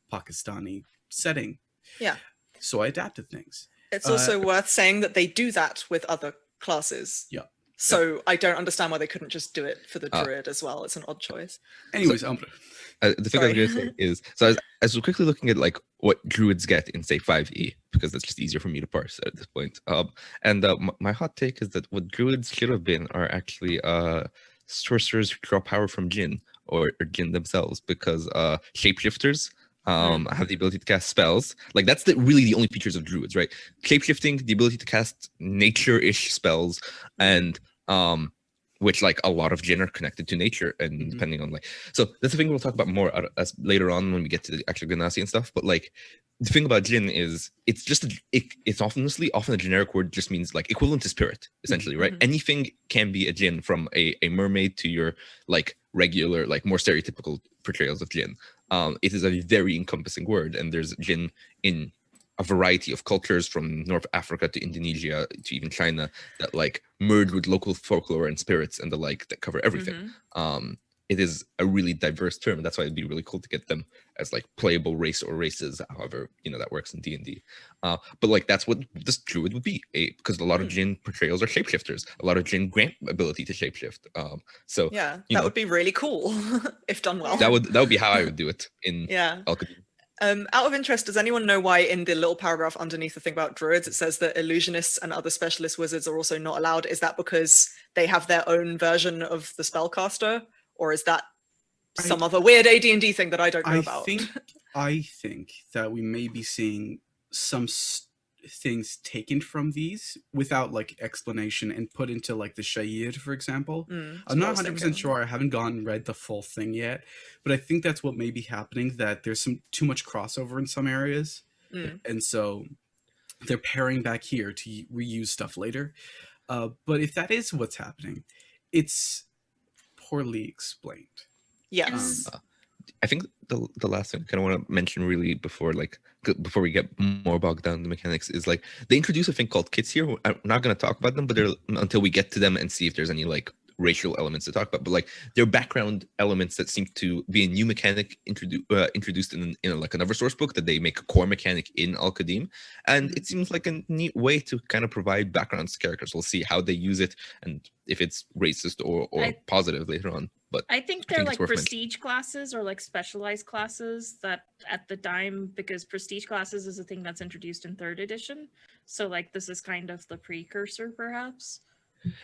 Pakistani setting. Yeah. So I adapted things. It's also worth saying that they do that with other classes. Yeah. So I don't understand why they couldn't just do it for the druid as well. It's an odd choice. Anyways, the thing I was going to say is, so I was quickly looking at like what druids get in say 5e, because that's just easier for me to parse at this point. My hot take is that what druids should have been are actually sorcerers who draw power from jinn or jinn themselves, because shapeshifters have the ability to cast spells. Like, that's really the only features of druids, right? Shapeshifting, the ability to cast nature-ish spells, and which, like, a lot of jinn are connected to nature, and depending on, like, so that's the thing we'll talk about more as later on when we get to the actual Ganassi and stuff. But like, the thing about jinn is it's just it's often a generic word, just means like equivalent to spirit, essentially, right? Anything can be a jinn, from a mermaid to your like regular, like more stereotypical portrayals of jinn. It is a very encompassing word, and there's jinn in a variety of cultures, from North Africa to Indonesia to even China, that like merge with local folklore and spirits and the like, that cover everything. It is a really diverse term. That's why it'd be really cool to get them as like playable race or races, however that works in D&D. But like, that's what this druid would be, because a lot of jinn portrayals are shapeshifters. A lot of jinn grant ability to shapeshift. So yeah, that would be really cool if done well. That would be how I would do it in Al-Qadim. Out of interest, does anyone know why in the little paragraph underneath the thing about druids, it says that illusionists and other specialist wizards are also not allowed? Is that because they have their own version of the spellcaster? Or is that some other weird AD&D thing that I don't know I about. think that we may be seeing some things taken from these without like explanation and put into like the Shahid, for example. I'm not 100% sure. I haven't gone and read the full thing yet, but I think that's what may be happening, that there's too much crossover in some areas. And so they're paring back here to reuse stuff later. But if that is what's happening, it's poorly explained. Yes. I think the last thing I kind of want to mention really before we get more bogged down in the mechanics is like they introduce a thing called kits here. I'm not going to talk about them, but they're until we get to them and see if there's any like racial elements to talk about. But like they're background elements that seem to be a new mechanic introduced in like another source book that they make a core mechanic in Al-Qadim, and it seems like a neat way to kind of provide backgrounds to characters. We'll see how they use it and if it's racist or positive later on. But I think they're like prestige classes or like specialized classes that at the time, because prestige classes is a thing that's introduced in 3rd edition. So like this is kind of the precursor perhaps.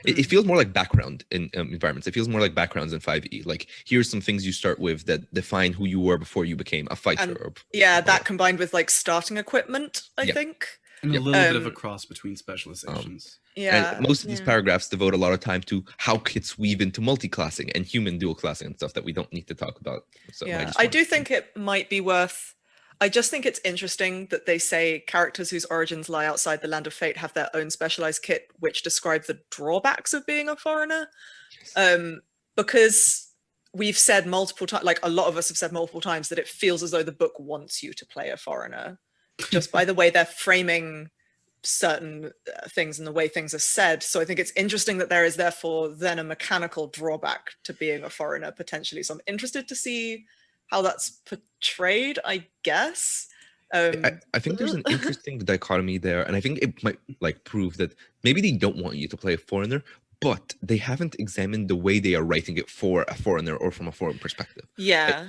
It feels more like background in environments. It feels more like backgrounds in 5e. Like here's some things you start with that define who you were before you became a fighter. That combined with like starting equipment, I think. And a little bit of a cross between specializations. And most of these paragraphs devote a lot of time to how kits weave into multi-classing and human dual classing and stuff that we don't need to talk about. So I do think it might be worth. I just think it's interesting that they say characters whose origins lie outside the land of fate have their own specialized kit, which describe the drawbacks of being a foreigner. Because we've said multiple times, like a lot of us have said multiple times, that it feels as though the book wants you to play a foreigner, just by the way they're framing certain things and the way things are said. So I think it's interesting that there is therefore then a mechanical drawback to being a foreigner potentially. So I'm interested to see how that's portrayed, I guess. I think there's an interesting dichotomy there, and I think it might like prove that maybe they don't want you to play a foreigner, but they haven't examined the way they are writing it for a foreigner or from a foreign perspective. Yeah.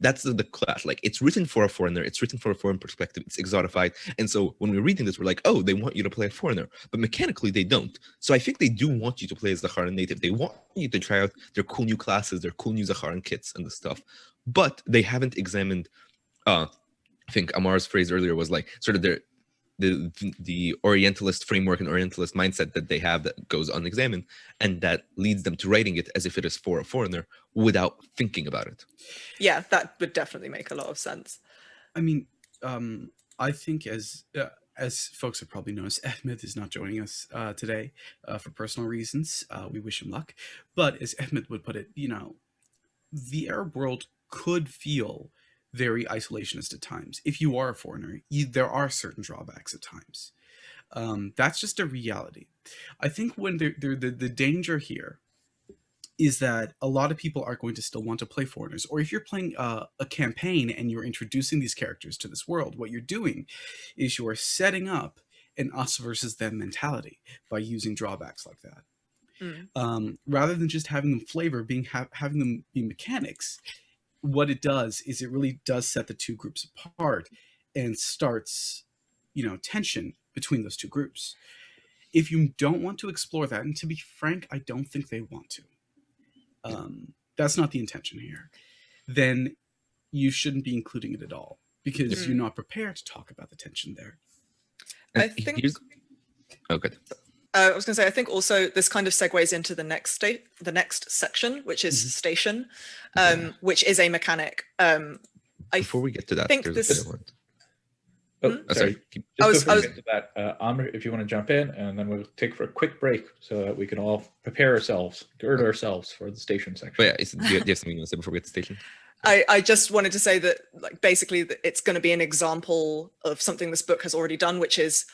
That's the class. Like it's written for a foreigner, it's written for a foreign perspective, it's exotified. And so when we're reading this, we're like, oh, they want you to play a foreigner, but mechanically they don't. So I think they do want you to play as Zakharan native. They want you to try out their cool new classes, their cool new Zakharan kits and the stuff. But they haven't examined, I think Ammar's phrase earlier was like sort of the Orientalist framework and Orientalist mindset that they have that goes unexamined, and that leads them to writing it as if it is for a foreigner without thinking about it. Yeah, that would definitely make a lot of sense. I mean, I think as folks have probably noticed, Ahmed is not joining us today for personal reasons. We wish him luck. But as Ahmed would put it, the Arab world could feel very isolationist at times. If you are a foreigner, there are certain drawbacks at times. That's just a reality. I think when the danger here is that a lot of people are going to still want to play foreigners. Or if you're playing a campaign and you're introducing these characters to this world, what you're doing is you are setting up an us versus them mentality by using drawbacks like that. Rather than just having them flavor, having them be mechanics, what it does is it really does set the two groups apart and starts, tension between those two groups. If you don't want to explore that, and to be frank, I don't think they want to. That's not the intention here. Then you shouldn't be including it at all because you're not prepared to talk about the tension there. I think. Oh, good. I was going to say, I think also this kind of segues into the next section, which is station, which is a mechanic. Before we get to that, think there's this. A bit sorry. Just before we get to that, Ammar, if you want to jump in, and then we'll take for a quick break so that we can all prepare ourselves, gird ourselves for the station section. But yeah, do you have something you want to say before we get to station? I just wanted to say that, like, basically, it's going to be an example of something this book has already done, which is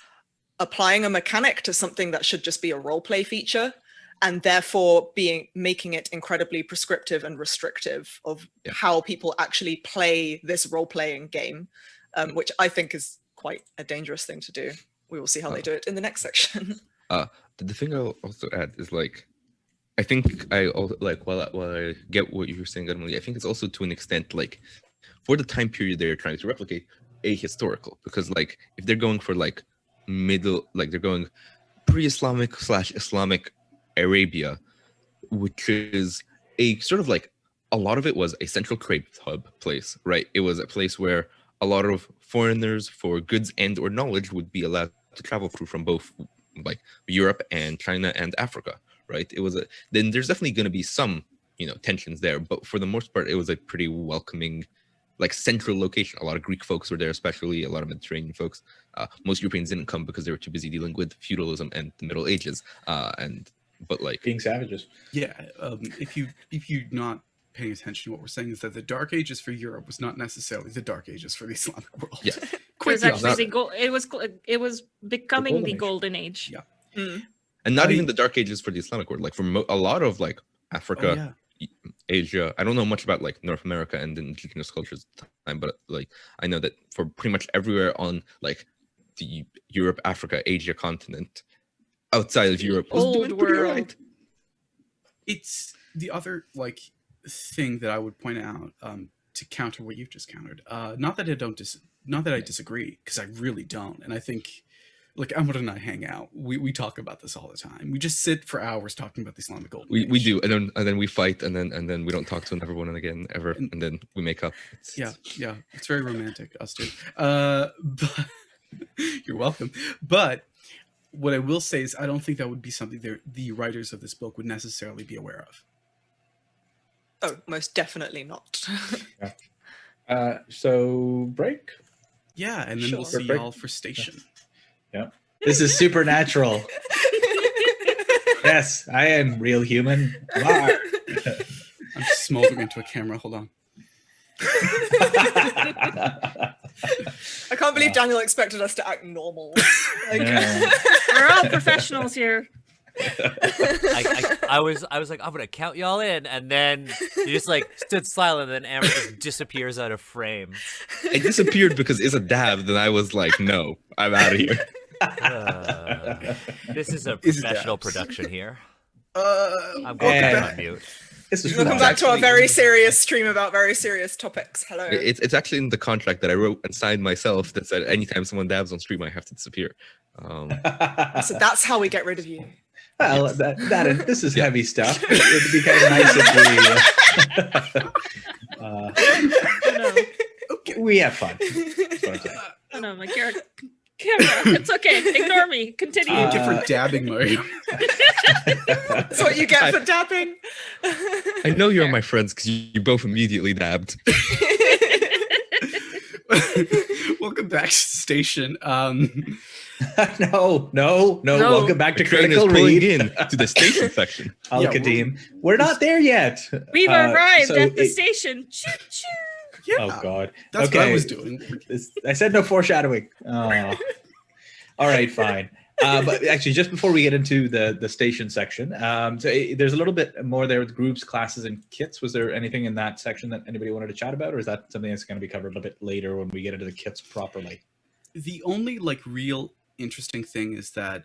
applying a mechanic to something that should just be a role play feature, and therefore making it incredibly prescriptive and restrictive of how people actually play this role-playing game, which I think is quite a dangerous thing to do. We will see how they do it in the next section. The thing I'll also add is I think while I get what you're saying, Emily, I think it's also to an extent for the time period they're trying to replicate ahistorical, because if they're going for they're going pre-Islamic / Islamic Arabia, which is a sort of a lot of it was a central trade hub place, right? It was a place where a lot of foreigners for goods and or knowledge would be allowed to travel through from both like Europe and China and Africa, right? It was then there's definitely going to be some, tensions there, but for the most part, it was a pretty welcoming, like central location. A lot of Greek folks were there, especially a lot of Mediterranean folks. Most Europeans didn't come because they were too busy dealing with feudalism and the Middle Ages, but like being savages. Yeah, if you're not paying attention to what we're saying, is that the Dark Ages for Europe was not necessarily the Dark Ages for the Islamic world. Yeah. It was actually it was becoming the golden age. Yeah. Mm. And not even the Dark Ages for the Islamic world. Like for a lot of like Africa, Asia, I don't know much about like North America and the indigenous cultures at the time, but like I know that for pretty much everywhere on like the Europe, Africa, Asia continent, outside of Europe, was doing pretty world. right. It's the other like thing that I would point out to counter what you've just countered. Not that I disagree, because I really don't, and I think. Like Amr and I hang out. We talk about this all the time. We just sit for hours talking about the Islamic Golden Age. We do, and then we fight, and then we don't talk to everyone again ever, and then we make up. Yeah, it's very romantic, us two. But you're welcome. But what I will say is, I don't think that would be something the writers of this book would necessarily be aware of. Oh, most definitely not. So break. Yeah, and then we'll see y'all for station. Yeah. This is supernatural. Yes, I am real human. I'm just smoldering into a camera. Hold on. I can't believe Daniel expected us to act normal. Like, We're all professionals here. I was like, I'm gonna count y'all in, and then you just like stood silent, and then Amber just disappears out of frame. I disappeared because it's a dab. Then I was like, no, I'm out of here. This is a professional production here. I'm going to unmute. Welcome back to our very serious stream about very serious topics. Hello. It's actually in the contract that I wrote and signed myself that said anytime someone dabs on stream, I have to disappear. So that's how we get rid of you. Well, this is heavy stuff. It'd be kind of nice if we we have fun. Oh no, my camera. It's okay. Ignore me. Continue. Different dabbing mode. That's what you get for dabbing. I know you're my friends because you both immediately dabbed. Welcome back to the station. No. Welcome back to Critical Read. In to the station section. Al-Qadim. We're not there yet. We've arrived at the station. Choo choo. Yeah, oh God. That's okay. what I was doing. I said no foreshadowing. Oh. All right, fine. But actually, just before we get into the station section, so there's a little bit more there with groups, classes, and kits. Was there anything in that section that anybody wanted to chat about, or is that something that's going to be covered a bit later when we get into the kits properly? The only like real interesting thing is that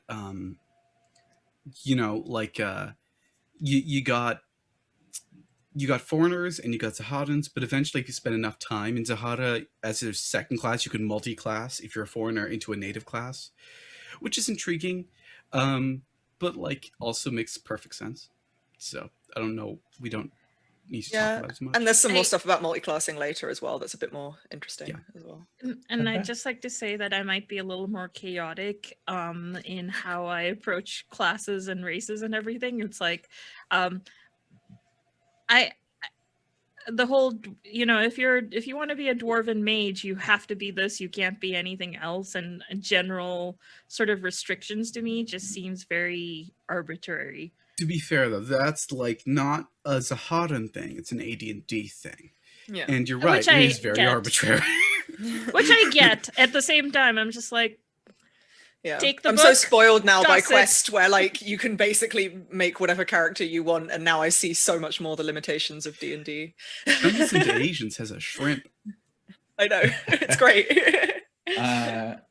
you got foreigners and you got Zaharas, but eventually if you spend enough time in Zahara as a second class, you can multi-class if you're a foreigner into a native class, which is intriguing, but like also makes perfect sense. So I don't know, we don't need to talk about it as much. And there's some more stuff about multi-classing later as well that's a bit more interesting as well. And I'd just like to say that I might be a little more chaotic in how I approach classes and races and everything. It's like the whole, if you want to be a dwarven mage, you have to be this, you can't be anything else, and general sort of restrictions to me just seems very arbitrary. To be fair though, that's like not a Zaharan thing, it's an AD&D thing. Yeah. And you're right, it is very arbitrary. Which I get. At the same time, I'm just like, yeah. Take the I'm book, so spoiled now by gossip. Quest, where like you can basically make whatever character you want, and now I see so much more the limitations of D&D. Dungeons and Asians has a shrimp. I know, it's great.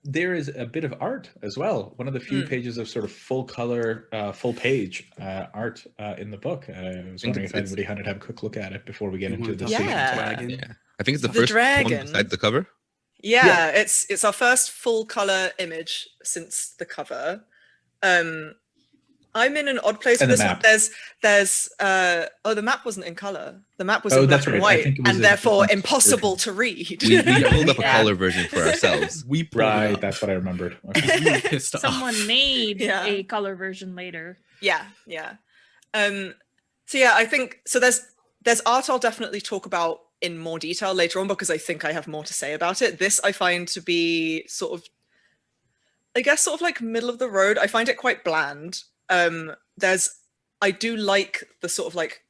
There is a bit of art as well. One of the few pages of sort of full color, full page art in the book. I was wondering if anybody had to have a quick look at it before we get into the station. Yeah, I think it's the first one beside the cover. Yeah, it's our first full color image since the cover. I'm in an odd place And with the this map. one. There's the map wasn't in color. The map was Oh, in that's black and right. I white, think it was and a therefore different impossible version. to read. We pulled up a Yeah. color version for ourselves. We pulled it Right, up that's what I remembered. because we were pissed off. Someone made Yeah. a color version later. Yeah. So yeah, I think so. There's art I'll definitely talk about in more detail later on because I think I have more to say about it. This I find to be sort of, I guess, sort of like middle of the road. I find it quite bland. I do like the sort of like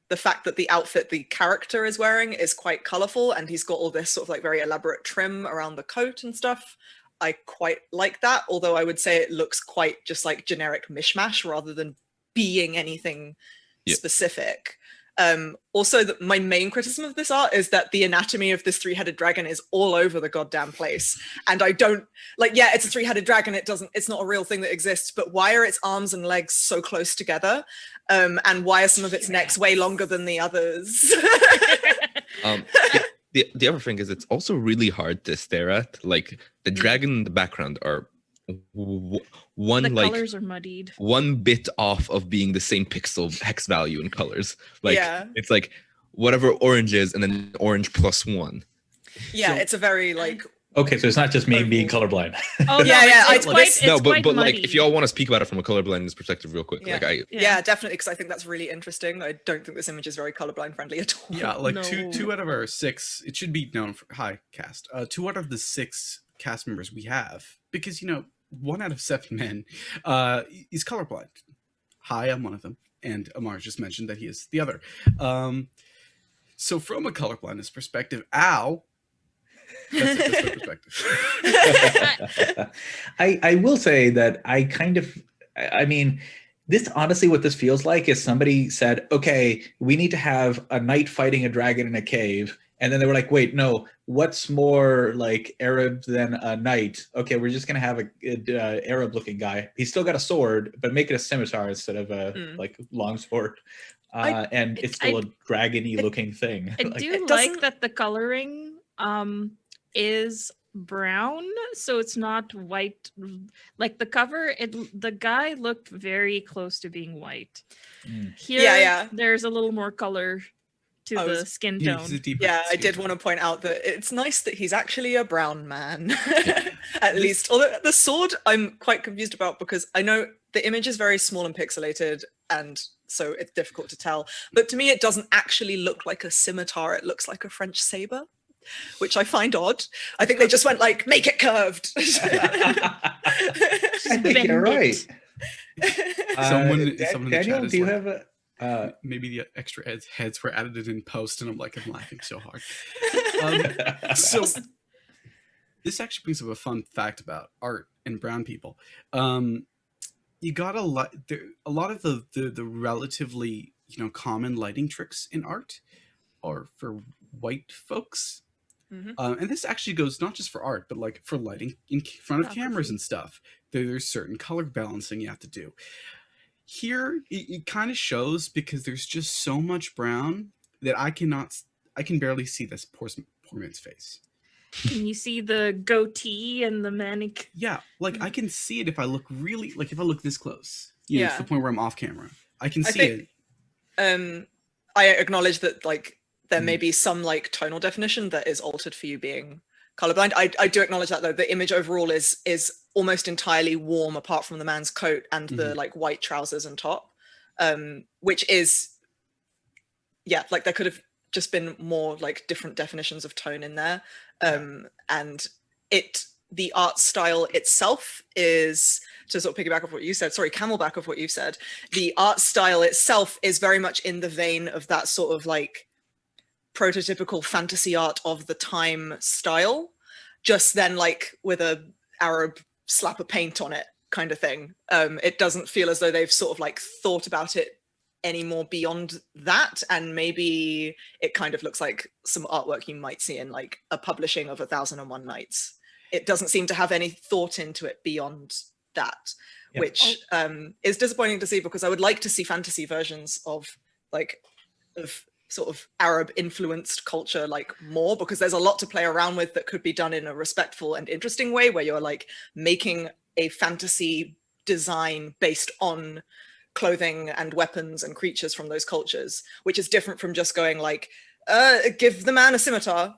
the fact that the outfit the character is wearing is quite colorful, and he's got all this sort of like very elaborate trim around the coat and stuff. I quite like that, although I would say it looks quite just like generic mishmash rather than being anything specific. Also, my main criticism of this art is that the anatomy of this three-headed dragon is all over the goddamn place, and I don't like. Yeah, it's a three-headed dragon. It's not a real thing that exists. But why are its arms and legs so close together? And why are some of its necks way longer than the others? The other thing is it's also really hard to stare at. Like the dragon in the background are one The like colors are muddied. one bit off of being the same pixel hex value in colors. Like Yeah. it's like whatever orange is and then orange plus one. Yeah, So- it's a very like. Okay, so it's not just me being colorblind. Oh no, Yeah, it's quite, it's No, quite but like muddy. if y'all want to speak about it from a colorblindness perspective real quick, Yeah. like Yeah, definitely, because I think that's really interesting. I don't think this image is very colorblind friendly at all. Yeah, like No. two out of our 6. It should be known for hi cast. 2 out of the 6 cast members we have, because 1 out of 7 men is colorblind. Hi, I'm one of them, and Ammar just mentioned that he is the other. So from a colorblindness perspective, Al. That's my perspective. I will say that I mean, this honestly, what this feels like is somebody said, okay, we need to have a knight fighting a dragon in a cave. And then they were like, wait, no, what's more like Arab than a knight? Okay, we're just going to have a Arab looking guy. He's still got a sword, but make it a scimitar instead of a like long sword. And it's still a dragon-y looking thing. I Like, do it like doesn't- that the coloring is brown, so it's not white. Like the cover, the guy looked very close to being white. Mm. Here, Yeah. there's a little more color to I the was- skin Yeah, tone. he's a deeper Yeah, I skin did tone. want to point out that it's nice that he's actually a brown man, at least. Although the sword, I'm quite confused about because I know the image is very small and pixelated, and so it's difficult to tell. But to me, it doesn't actually look like a scimitar. It looks like a French saber, which I find odd. I think they just went like, make it curved. I think you're Bend right. it. Someone in the Daniel, chat is do you like- have a? Maybe the extra heads were added in post, and I'm laughing so hard. So this actually brings up a fun fact about art and brown people. You got a lot of the relatively common lighting tricks in art are for white folks. Mhm. And this actually goes not just for art, but like for lighting in front of cameras and stuff. There's certain color balancing you have to do. Here, it kind of shows because there's just so much brown that I can barely see this poor man's face. Can you see the goatee and the manic? Yeah, like I can see it if I look if I look this close. To Yeah. the point where I'm off camera. I can I see think- it. I acknowledge that like there may be some like tonal definition that is altered for you being colorblind. I do acknowledge that though. The image overall is almost entirely warm apart from the man's coat and the like white trousers and top, which is like there could have just been more like different definitions of tone in there. And the art style itself is, to sort of piggyback off what you said, camelback off what you said, the art style itself is very much in the vein of that sort of like prototypical fantasy art of the time style, just then like with a Arab slap of paint on it kind of thing. It doesn't feel as though they've sort of like thought about it anymore beyond that, and maybe it kind of looks like some artwork you might see in like a publishing of 1001 Nights. It doesn't seem to have any thought into it beyond that, Yeah. which is disappointing to see, because I would like to see fantasy versions of sort of Arab influenced culture like more, because there's a lot to play around with that could be done in a respectful and interesting way, where you're like making a fantasy design based on clothing and weapons and creatures from those cultures, which is different from just going like, give the man a scimitar.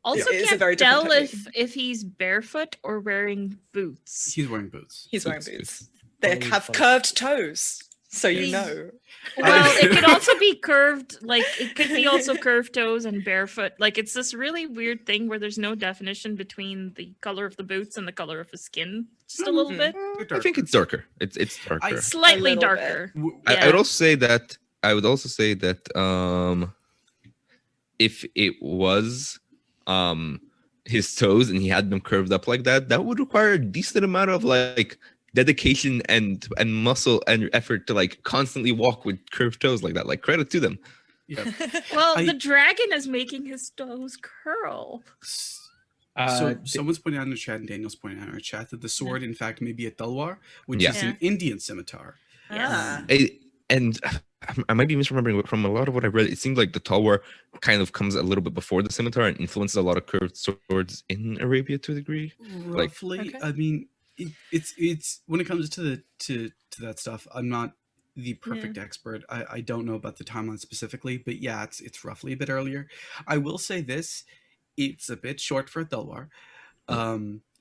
Also, It is a can't very different tell technique. if he's barefoot or wearing boots. He's wearing boots. He's wearing Boots, boots. They Probably have curved toes, so you He's- know. Well, it could also be curved, like it could be also curved toes and barefoot. Like it's this really weird thing where there's no definition between the color of the boots and the color of the skin, just a little Mhm. bit, I think it's darker. It's darker. slightly little bit. darker. I would also say that if it was his toes and he had them curved up like that, that would require a decent amount of like dedication and muscle and effort to like constantly walk with curved toes like that. Like credit to them. Yeah. Well, I- the dragon is making his toes curl. So someone's pointing out in the chat, and Daniel's pointing out in our chat, that the sword, in fact, may be a talwar, which Yeah. is an Indian scimitar. Ah. And I might be misremembering, but from a lot of what I read, it seems like the talwar kind of comes a little bit before the scimitar and influences a lot of curved swords in Arabia to a degree. Like- Roughly, Okay. I mean, it's when it comes to that stuff, I'm not the perfect expert. I don't know about the timeline specifically, but yeah, it's roughly a bit earlier. I will say this: it's a bit short for a talwar.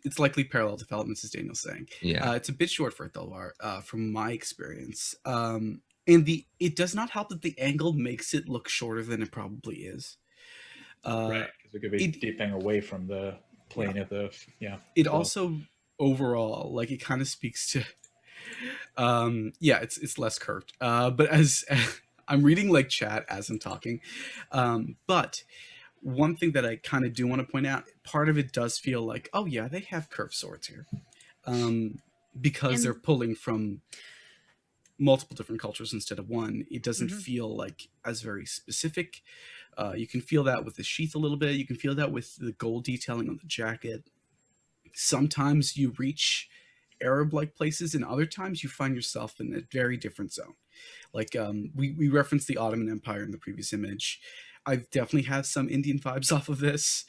It's likely parallel developments, as Daniel's saying. Yeah. It's a bit short for a talwar, from my experience. And it does not help that the angle makes it look shorter than it probably is. Right, because it could be it- dipping away from the plane of the It well, also overall, like, it kind of speaks to it's less curved, but as I'm reading like chat as I'm talking, but one thing that I kind of do want to point out, part of it does feel like, oh yeah, they have curved swords here, because And- they're pulling from multiple different cultures instead of one. It doesn't Mhm. feel like as very specific. You can feel that with the sheath a little bit. You can feel that with the gold detailing on the jacket. Sometimes you reach Arab-like places, and other times you find yourself in a very different zone. Like we referenced the Ottoman Empire in the previous image. I've definitely had some Indian vibes off of this.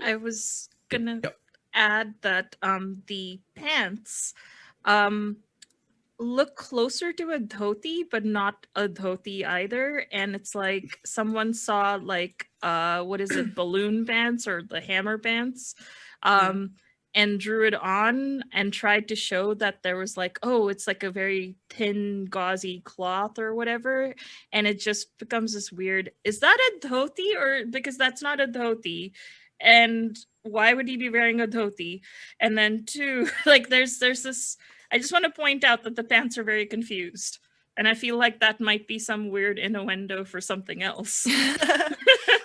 I was gonna Yep. add that the pants look closer to a dhoti, but not a dhoti either. And it's like someone saw like what is it, balloon pants or the hammer pants, and drew it on and tried to show that there was like, oh, it's like a very thin, gauzy cloth or whatever. And it just becomes this weird, is that a dhoti? Or because that's not a dhoti. And why would he be wearing a dhoti? And then two, like there's this, I just want to point out that the pants are very confused. And I feel like that might be some weird innuendo for something else.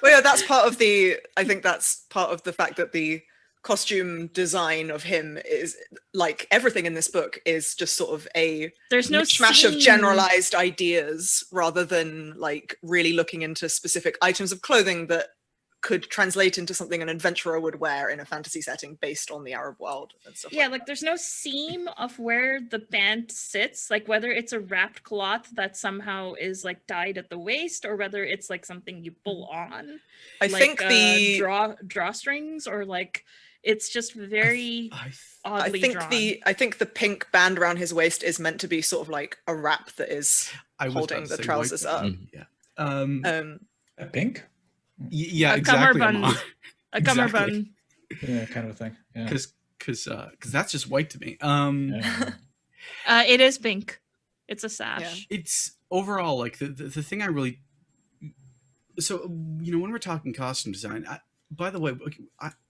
Well, yeah, that's part of the, I think that's part of the fact that the costume design of him is, like everything in this book, is just sort of a There's no mishmash of seam. generalized ideas rather than like really looking into specific items of clothing that could translate into something an adventurer would wear in a fantasy setting based on the Arab world and stuff. Yeah, like there's no seam of where the pant sits, like whether it's a wrapped cloth that somehow is like tied at the waist, or whether it's like something you pull on. I like, think the drawstrings, or like it's just very oddly drawn. I think the pink band around his waist is meant to be sort of like a wrap that is I was holding about to the say trousers white up. band. Yeah. a pink, Yeah, A exactly. cummerbund. A Exactly. cummerbund. yeah, kind of a thing. Yeah. Because that's just white to me. Yeah. It is pink. It's a sash. It's overall like the thing I really. So when we're talking costume design, by the way,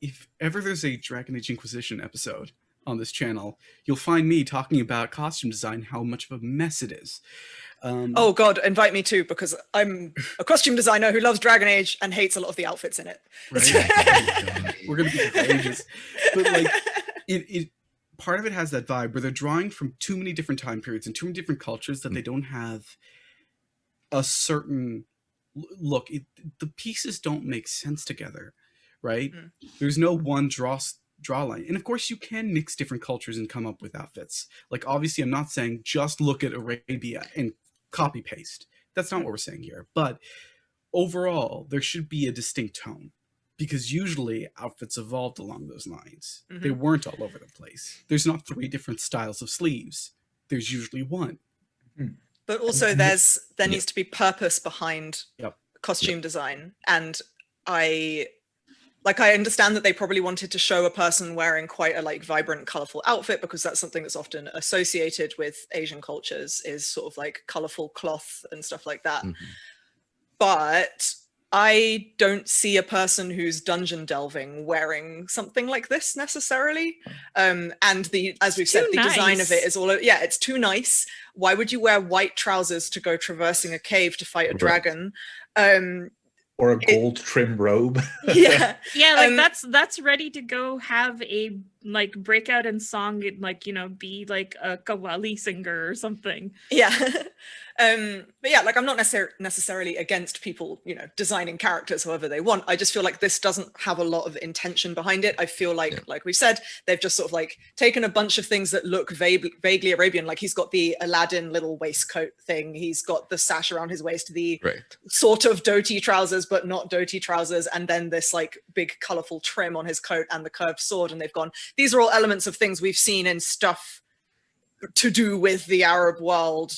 if ever there's a Dragon Age Inquisition episode on this channel, you'll find me talking about costume design, how much of a mess it is. Oh God, invite me too, because I'm a costume designer who loves Dragon Age and hates a lot of the outfits in it. Right? We're gonna be here for ages. But like it part of it has that vibe where they're drawing from too many different time periods and too many different cultures that they don't have a certain look. The pieces don't make sense together, right? There's no one draw line, and of course you can mix different cultures and come up with outfits. Like obviously I'm not saying just look at Arabia and copy paste. That's not what we're saying here. But overall, there should be a distinct tone, because usually outfits evolved along those lines. They weren't all over the place. There's not 3 different styles of sleeves. There's usually one. But also there needs to be purpose behind Yep. costume design. And I understand that they probably wanted to show a person wearing quite a like vibrant, colorful outfit, because that's something that's often associated with Asian cultures, is sort of like colorful cloth and stuff like that. But I don't see a person who's dungeon delving wearing something like this necessarily. And as we've said, the design of it is it's too nice. Why would you wear white trousers to go traversing a cave to fight a dragon? Or a gold trim robe. Yeah. Yeah, like that's ready to go have a like breakout in song, like, you know, be like a Qawwali singer or something. Yeah. But yeah, like I'm not necessarily against people, you know, designing characters however they want. I just feel like this doesn't have a lot of intention behind it. I feel like we said, they've just sort of like taken a bunch of things that look vaguely Arabian. Like he's got the Aladdin little waistcoat thing. He's got the sash around his waist, the sort of dhoti trousers, but not dhoti trousers. And then this like big colorful trim on his coat and the curved sword. And they've gone, these are all elements of things we've seen in stuff to do with the Arab world,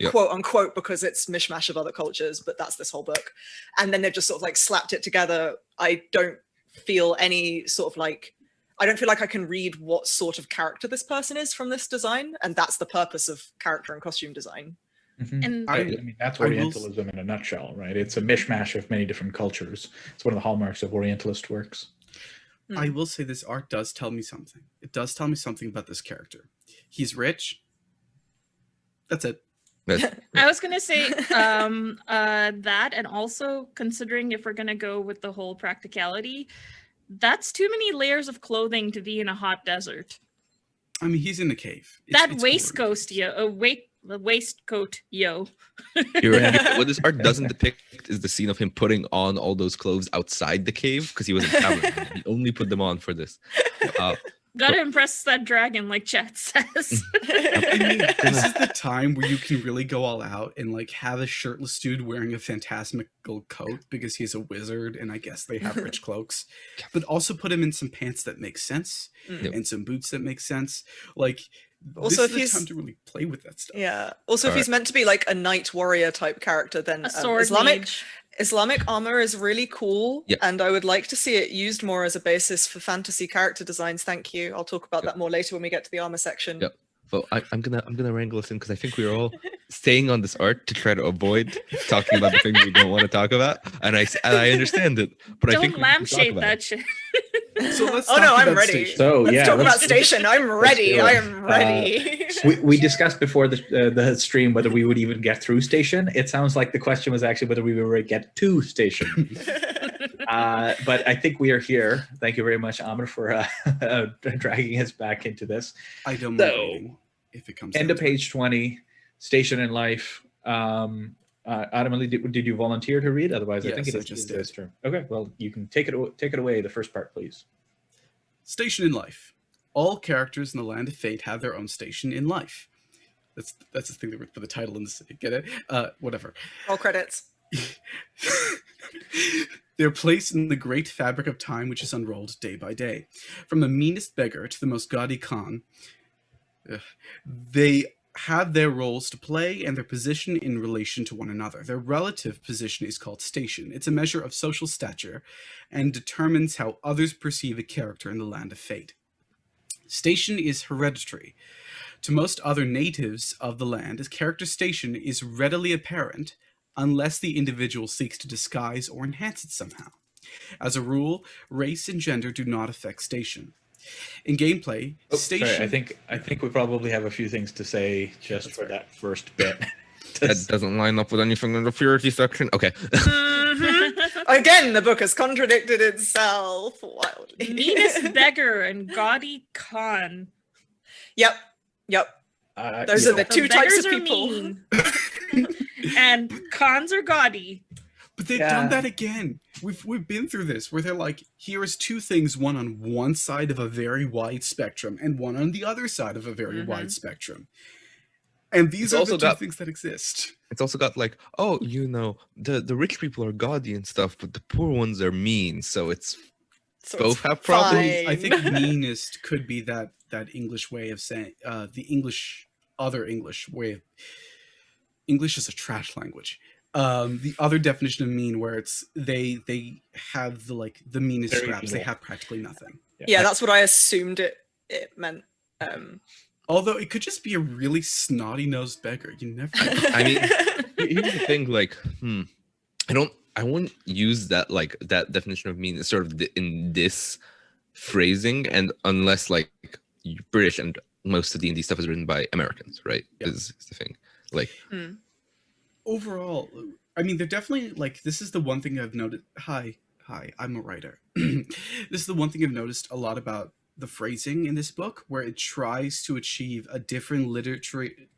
quote unquote, because it's mishmash of other cultures, but that's this whole book. And then they've just sort of like slapped it together. I don't feel any sort of like, I don't feel like I can read what sort of character this person is from this design. And that's the purpose of character and costume design. And I mean, that's Orientalism in a nutshell, right? It's a mishmash of many different cultures. It's one of the hallmarks of Orientalist works. I will say this art does tell me something. It does tell me something about this character. He's rich. That's it. I was gonna say that, and also considering if we're gonna go with the whole practicality, that's too many layers of clothing to be in a hot desert. I mean, he's in the cave. That waistcoat, waistcoat, yo. You're right. What this art doesn't depict is the scene of him putting on all those clothes outside the cave, because he wasn't traveling. He only put them on for this. Gotta impress that dragon, like chat says. I mean, this is the time where you can really go all out and like have a shirtless dude wearing a phantasmical coat because he's a wizard, and I guess they have rich cloaks, but also put him in some pants that make sense and some boots that make sense. Like, also, this is the time to really play with that stuff. Yeah. Also, if he's meant to be like a knight warrior type character, then A sword mage. Islamic armor is really cool, and I would like to see it used more as a basis for fantasy character designs. Thank you. I'll talk about that more later when we get to the armor section. Well, I'm gonna wrangle us in, because I think we're all staying on this art to try to avoid talking about the things we don't want to talk about, and I understand it, but Don't I think lampshade that shit. So let's oh talk no, about I'm ready. Station. So let's talk about Station. I'm ready. I am ready. We discussed before the stream whether we would even get through Station. It sounds like the question was actually whether we would get to Station. But I think we are here. Thank you very much, Ammar, for dragging us back into this. I don't know if it comes. End of page 20, Station in Life. Adam, did you volunteer to read? Otherwise, I think it is just this term. Okay, well, you can take it away. The first part, please. Station in Life. All characters in the Land of Fate have their own station in life. That's the thing that for the title in this. Get it? Whatever. All credits. They're placed in the great fabric of time, which is unrolled day by day. From the meanest beggar to the most gaudy Khan, they have their roles to play and their position in relation to one another. Their relative position is called station. It's a measure of social stature and determines how others perceive a character in the Land of Fate. Station is hereditary. To most other natives of the land, a character's station is readily apparent unless the individual seeks to disguise or enhance it somehow. As a rule, race and gender do not affect station. In gameplay, station... Sorry, I think we probably have a few things to say just for that first bit. That doesn't line up with anything in the purity section. Okay. Again, the book has contradicted itself wildly. Meanest beggar and gaudy Khan. Yep. Those are the two types of people. Mean. And Khans are gaudy. But they've done that again. We've been through this, where they're like, here is two things, one on one side of a very wide spectrum and one on the other side of a very wide spectrum. And these are the two things that exist. It's also got like, oh, you know, the rich people are gaudy and stuff, but the poor ones are mean. So both have problems. I think meanest could be that English way of saying, the other English way of English is a trash language. The other definition of mean, where it's they have the meanest Very scraps. They little. have practically nothing. Yeah, that's what I assumed it meant. Although it could just be a really snotty-nosed beggar. You never know. I mean, here's the thing, like, I wouldn't use that, like, that definition of mean sort of in this phrasing, and unless, like, you're British and most of D&D stuff is written by Americans, right? Yeah. Is the thing. Like, Overall, I mean, they're definitely, like, this is the one thing I've noticed. Hi, I'm a writer. This is the one thing I've noticed a lot about the phrasing in this book, where it tries to achieve a different literary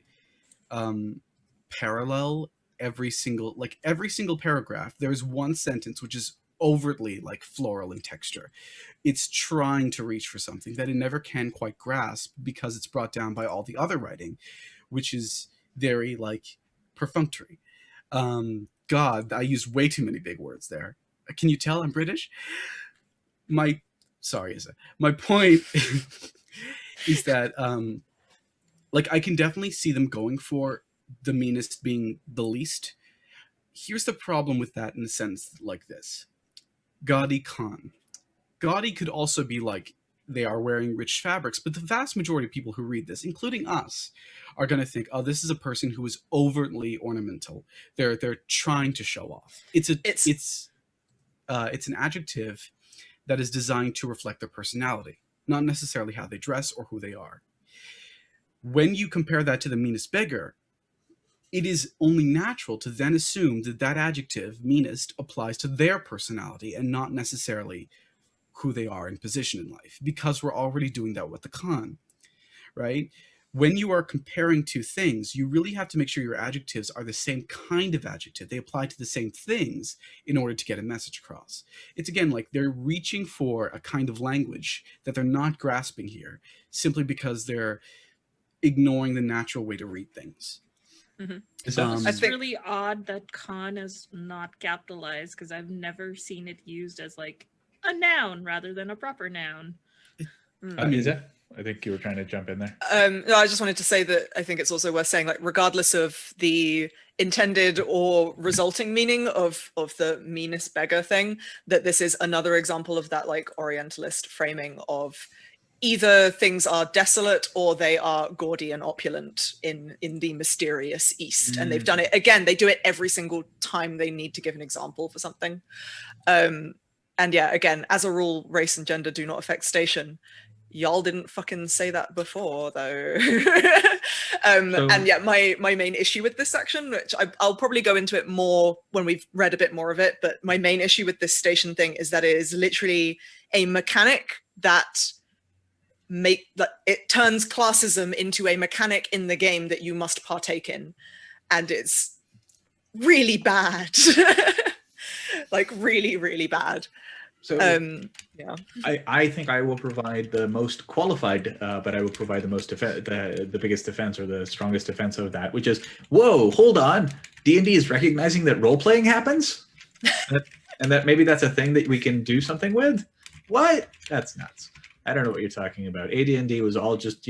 parallel every single paragraph. There's one sentence which is overtly like floral in texture. It's trying to reach for something that it never can quite grasp because it's brought down by all the other writing, which is very like perfunctory. God, I used way too many big words there. Can you tell I'm British? Sorry, Isa. My point is that like I can definitely see them going for the meanest being the least. Here's the problem with that in a sense like this. Gaudy Khan. Gaudy could also be like, they are wearing rich fabrics, but the vast majority of people who read this, including us, are going to think, oh, this is a person who is overtly ornamental. They're trying to show off. It's an adjective that is designed to reflect their personality, not necessarily how they dress or who they are. When you compare that to the meanest beggar, it is only natural to then assume that that adjective, meanest, applies to their personality and not necessarily who they are in position in life, because we're already doing that with the Khan, right? When you are comparing two things, you really have to make sure your adjectives are the same kind of adjective. They apply to the same things in order to get a message across. It's again like they're reaching for a kind of language that they're not grasping here, simply because they're ignoring the natural way to read things. Mm-hmm. It's really odd that Khan is not capitalized, because I've never seen it used as like a noun rather than a proper noun. Is it? I think you were trying to jump in there. No, I just wanted to say that I think it's also worth saying, like, regardless of the intended or resulting meaning of the meanest beggar thing, that this is another example of that like Orientalist framing of either things are desolate or they are gaudy and opulent in the mysterious East. And they've done it again. They do it every single time they need to give an example for something. And yeah, again, as a rule, race and gender do not affect station. Y'all didn't fucking say that before, though. And yeah, my main issue with this section, which I'll probably go into it more when we've read a bit more of it, but my main issue with this station thing is that it is literally a mechanic that it turns classism into a mechanic in the game that you must partake in, and it's really bad. Like really, really bad. So yeah, I think I will provide the most qualified, but I will provide the most the biggest defense or the strongest defense of that, which is, whoa, hold on, D&D is recognizing that role playing happens, and that maybe that's a thing that we can do something with. What? That's nuts. I don't know what you're talking about. AD&D was all just,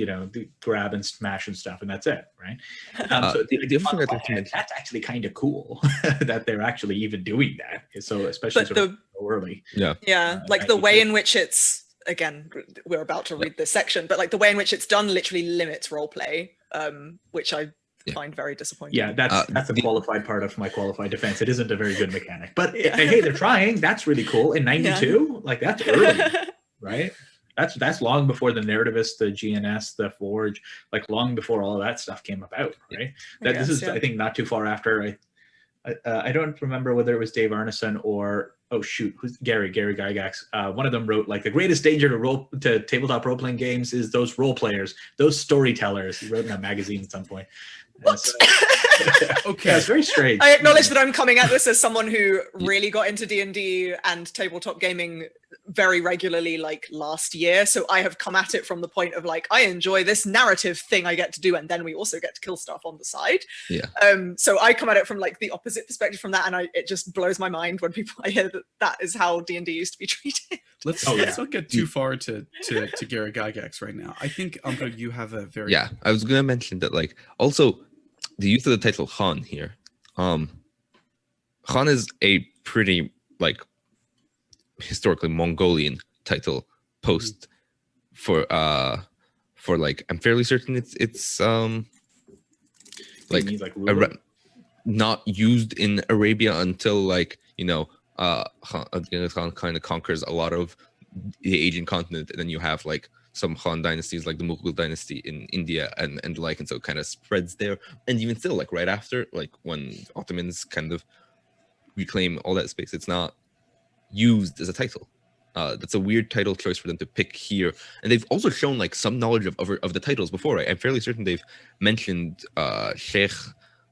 grab and smash and stuff, and that's it, right? So the other thing I'd like to mention, that's actually kind of cool that they're actually even doing that. So especially so early. Yeah, like the way in which it's, again, we're about to read this section, but like the way in which it's done literally limits roleplay, which I find very disappointing. Yeah, that's the qualified part of my qualified defense. It isn't a very good mechanic, but hey, they're trying. That's really cool. In 92, like that's early, right? That's long before the narrativist, the GNS, the Forge, like long before all of that stuff came about, right? I think not too far after. I don't remember whether it was Dave Arneson or who's Gary Gygax. One of them wrote like the greatest danger to tabletop role playing games is those role players, those storytellers. He wrote in a magazine at some point. What? Okay, yeah, it's very strange. I acknowledge that I'm coming at this as someone who really got into D&D and tabletop gaming very regularly like last year, so I have come at it from the point of like, I enjoy this narrative thing I get to do, and then we also get to kill stuff on the side. So I come at it from like the opposite perspective from that, and it just blows my mind when I hear that is how D&D used to be treated. Let's not get too far to Gary Gygax right now. I think Umbra, you have a very I was gonna mention that, like, also the use of the title Khan here. Khan is a pretty like historically Mongolian title post for like I'm fairly certain it's like Means like ruler? not used in Arabia until like Genghis Khan kind of conquers a lot of the Asian continent, and then you have like some Khan dynasties like the Mughal dynasty in India and the like, and so it kind of spreads there. And even still, like right after, like when Ottomans kind of reclaim all that space, it's not used as a title. That's a weird title choice for them to pick here. And they've also shown like some knowledge of the titles before, right? I'm fairly certain they've mentioned Sheikh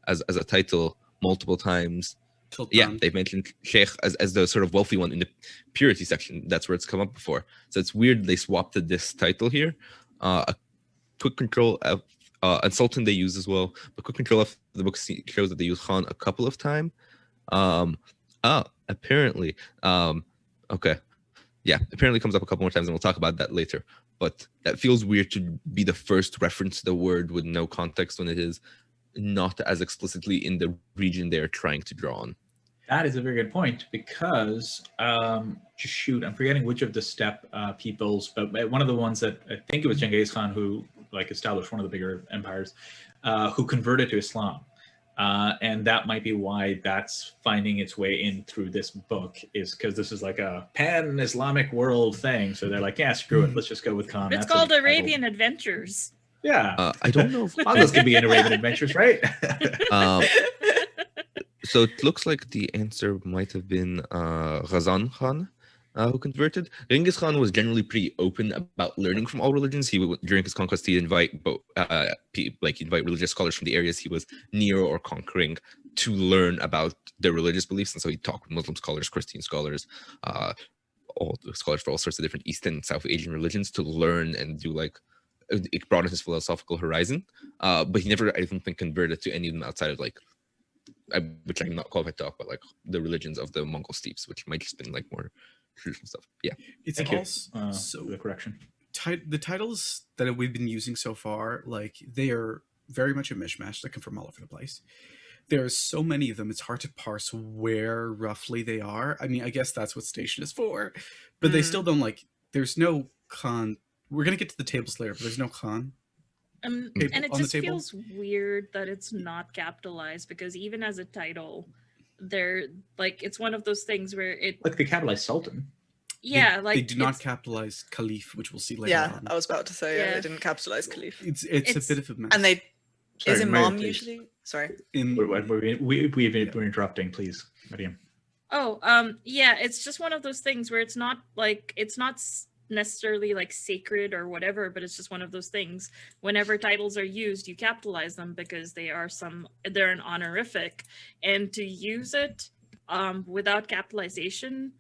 as a title multiple times. Sultan. Yeah, they've mentioned Sheikh as the sort of wealthy one in the purity section. That's where it's come up before. So it's weird they swapped to this title here. A quick control of and Sultan they use as well, but quick control of the book shows that they use Khan a couple of times. Apparently, okay. Yeah, apparently comes up a couple more times, and we'll talk about that later. But that feels weird to be the first reference to the word with no context when it is not as explicitly in the region they're trying to draw on. That is a very good point, because shoot, I'm forgetting which of the steppe peoples, but one of the ones that I think it was Genghis Khan who like established one of the bigger empires, who converted to Islam. And that might be why that's finding its way in through this book, is because this is like a pan-Islamic world thing. So they're like, yeah, screw it, let's just go with Khan. It's called Arabian Adventures. Yeah. I don't know if Mongols can be in Arabian Adventures, right? So it looks like the answer might have been Ghazan Khan, who converted. Genghis Khan was generally pretty open about learning from all religions. He would, during his conquest, he'd invite religious scholars from the areas he was near or conquering to learn about their religious beliefs. And so he'd talk with Muslim scholars, Christian scholars, all the scholars for all sorts of different East and South Asian religions to learn and do like it broadened his philosophical horizon. But he never, I don't think, converted to any of them outside of like, which I'm not qualified to talk about, like the religions of the Mongol steppes, which might just been like more traditional stuff. Yeah, It's Thank you also for the correction. the titles that we've been using so far, like they are very much a mishmash. They come from all over the place. There's so many of them, it's hard to parse where roughly they are. I mean, I guess that's what station is for, but they still don't like, there's no Khan. We're going to get to the tables later, but there's no Khan. And it on the just table? feels weird that it's not capitalized, because even as a title, they're like, it's one of those things where it, Like they capitalized Sultan. yeah, They like do not it's- capitalize Caliph, which we'll see later Yeah, on. I was about to say, Yeah. they didn't capitalize Khalif. It's It's- a bit of a mess. And they, Sorry, is Mariam, Imam please. usually? Sorry. We're interrupting, please, Mariam. yeah, it's just one of those things where it's not like, it's not necessarily like sacred or whatever, but it's just one of those things. Whenever titles are used, you capitalize them because they're an honorific, and to use it without capitalization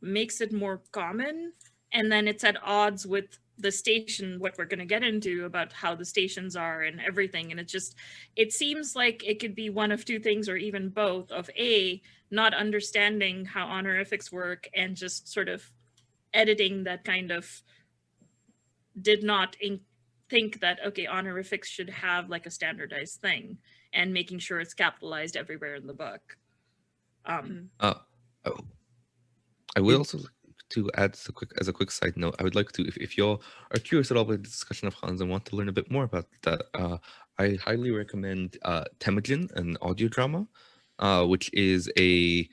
makes it more common, and then it's at odds with the station, what we're going to get into about how the stations are and everything. And it seems like it could be one of two things, or even both, of A, not understanding how honorifics work and just sort of editing that kind of did not think that, okay, honorifics should have like a standardized thing, and making sure it's capitalized everywhere in the book. I would also like to add as a quick side note, I would like to, if y'all are curious at all about the discussion of Khans and want to learn a bit more about that, I highly recommend Temujin, an audio drama, which is a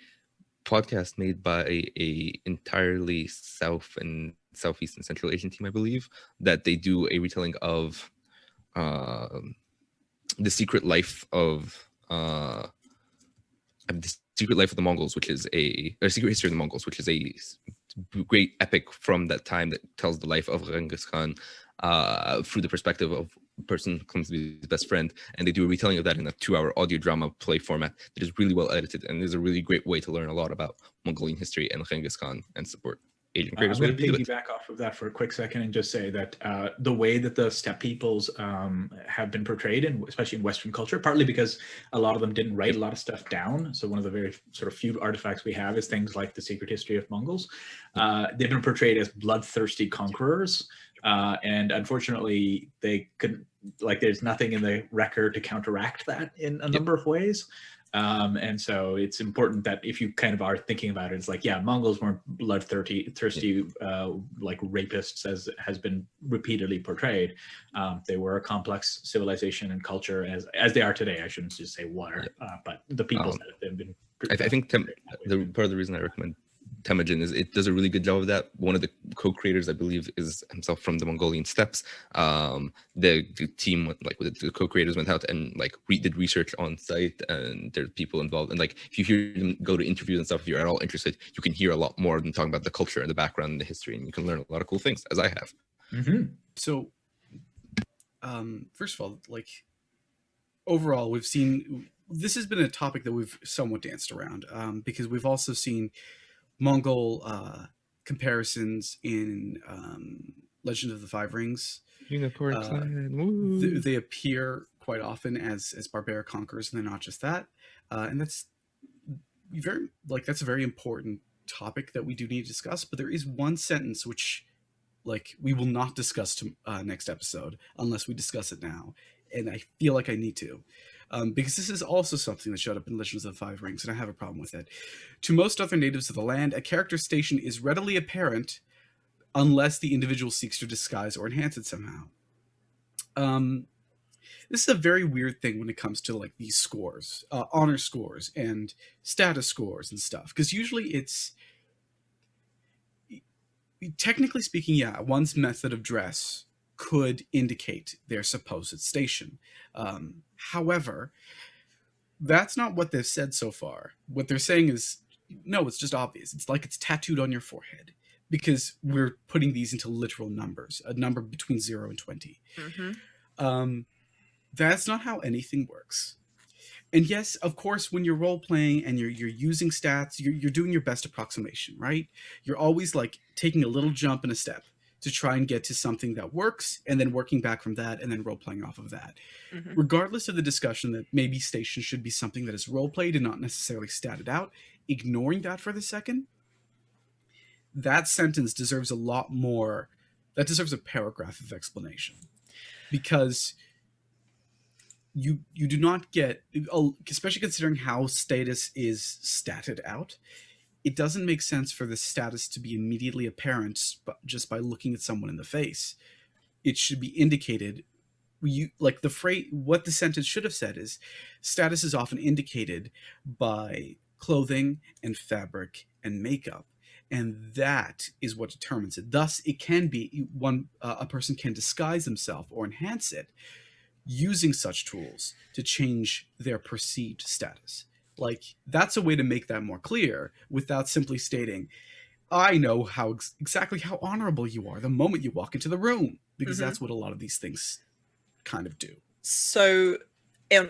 podcast made by a entirely South and Southeast and Central Asian team, I believe, that they do a retelling of the secret life of the secret life of the Mongols, which is or secret history of the Mongols, which is a great epic from that time that tells the life of Genghis Khan through the perspective of a person who comes to be his best friend. And they do a retelling of that in a 2-hour audio drama play format that is really well edited, and is a really great way to learn a lot about Mongolian history and Genghis Khan and support Asian I'm creators. going to piggyback off of that for a quick second and just say that the way that the steppe peoples have been portrayed, especially in Western culture, partly because a lot of them didn't write a lot of stuff down. So one of the very sort of few artifacts we have is things like the secret history of Mongols. They've been portrayed as bloodthirsty conquerors. And unfortunately, they couldn't like there's nothing in the record to counteract that in a number of ways. And so it's important that if you kind of are thinking about it, it's like, yeah, Mongols weren't bloodthirsty, like rapists, as has been repeatedly portrayed. They were a complex civilization and culture, as they are today. I shouldn't just say were, but the people that have been. I think part of the reason I recommend Temujin is it does a really good job of that. One of the co-creators, I believe, is himself from the Mongolian steppes. The team, like with the co-creators, went out and like did research on site, and there's people involved. And like if you hear them go to interviews and stuff, if you're at all interested, you can hear a lot more than talking about the culture and the background and the history, and you can learn a lot of cool things, as I have. So, first of all, like overall, we've seen this has been a topic that we've somewhat danced around because we've also seen Mongol comparisons in Legend of the Five Rings. Unicorn Clan. They appear quite often as barbaric conquerors, and they're not just that. And that's a very important topic that we do need to discuss. But there is one sentence which, like, we will not discuss next episode unless we discuss it now, and I feel like I need to. Because this is also something that showed up in Legends of the Five Rings, and I have a problem with it. To most other natives of the land, a character's station is readily apparent unless the individual seeks to disguise or enhance it somehow. This is a very weird thing when it comes to like these scores, honor scores and status scores and stuff, because usually it's, technically speaking, yeah, one's method of dress could indicate their supposed station. However, that's not what they've said so far. What they're saying is, no, it's just obvious. It's like it's tattooed on your forehead because we're putting these into literal numbers, a number between 0 and 20. That's not how anything works. And yes, of course, when you're role-playing and you're using stats, you're doing your best approximation, right? You're always like taking a little jump and a step to try and get to something that works, and then working back from that, and then role-playing off of that. Regardless of the discussion that maybe station should be something that is role-played and not necessarily statted out, ignoring that for the second, that sentence deserves a lot more, that deserves a paragraph of explanation. Because you do not get, especially considering how status is statted out, it doesn't make sense for the status to be immediately apparent just by looking at someone in the face. It should be indicated, like the phrase, what the sentence should have said is, status is often indicated by clothing and fabric and makeup. And that is what determines it. Thus, it can be a person can disguise themselves or enhance it using such tools to change their perceived status. Like, that's a way to make that more clear without simply stating, I know exactly how honorable you are the moment you walk into the room, because that's what a lot of these things kind of do. So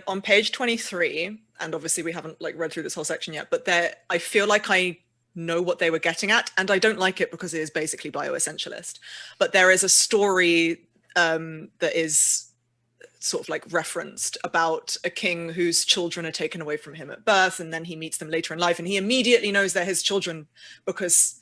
on page 23, and obviously we haven't like read through this whole section yet, but I feel like I know what they were getting at, and I don't like it because it is basically bioessentialist. But there is a story that is sort of like referenced about a king whose children are taken away from him at birth, and then he meets them later in life, and he immediately knows they're his children because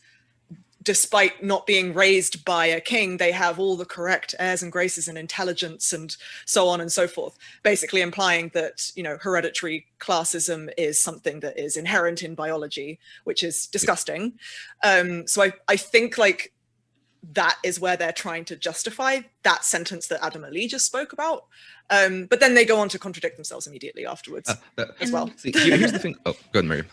despite not being raised by a king, they have all the correct airs and graces and intelligence and so on and so forth, basically implying that, you know, hereditary classism is something that is inherent in biology, which is disgusting. So I think like that is where they're trying to justify that sentence that Adam Ali just spoke about. But then they go on to contradict themselves immediately afterwards as well. See, here's the thing. Oh, go ahead, Miriam.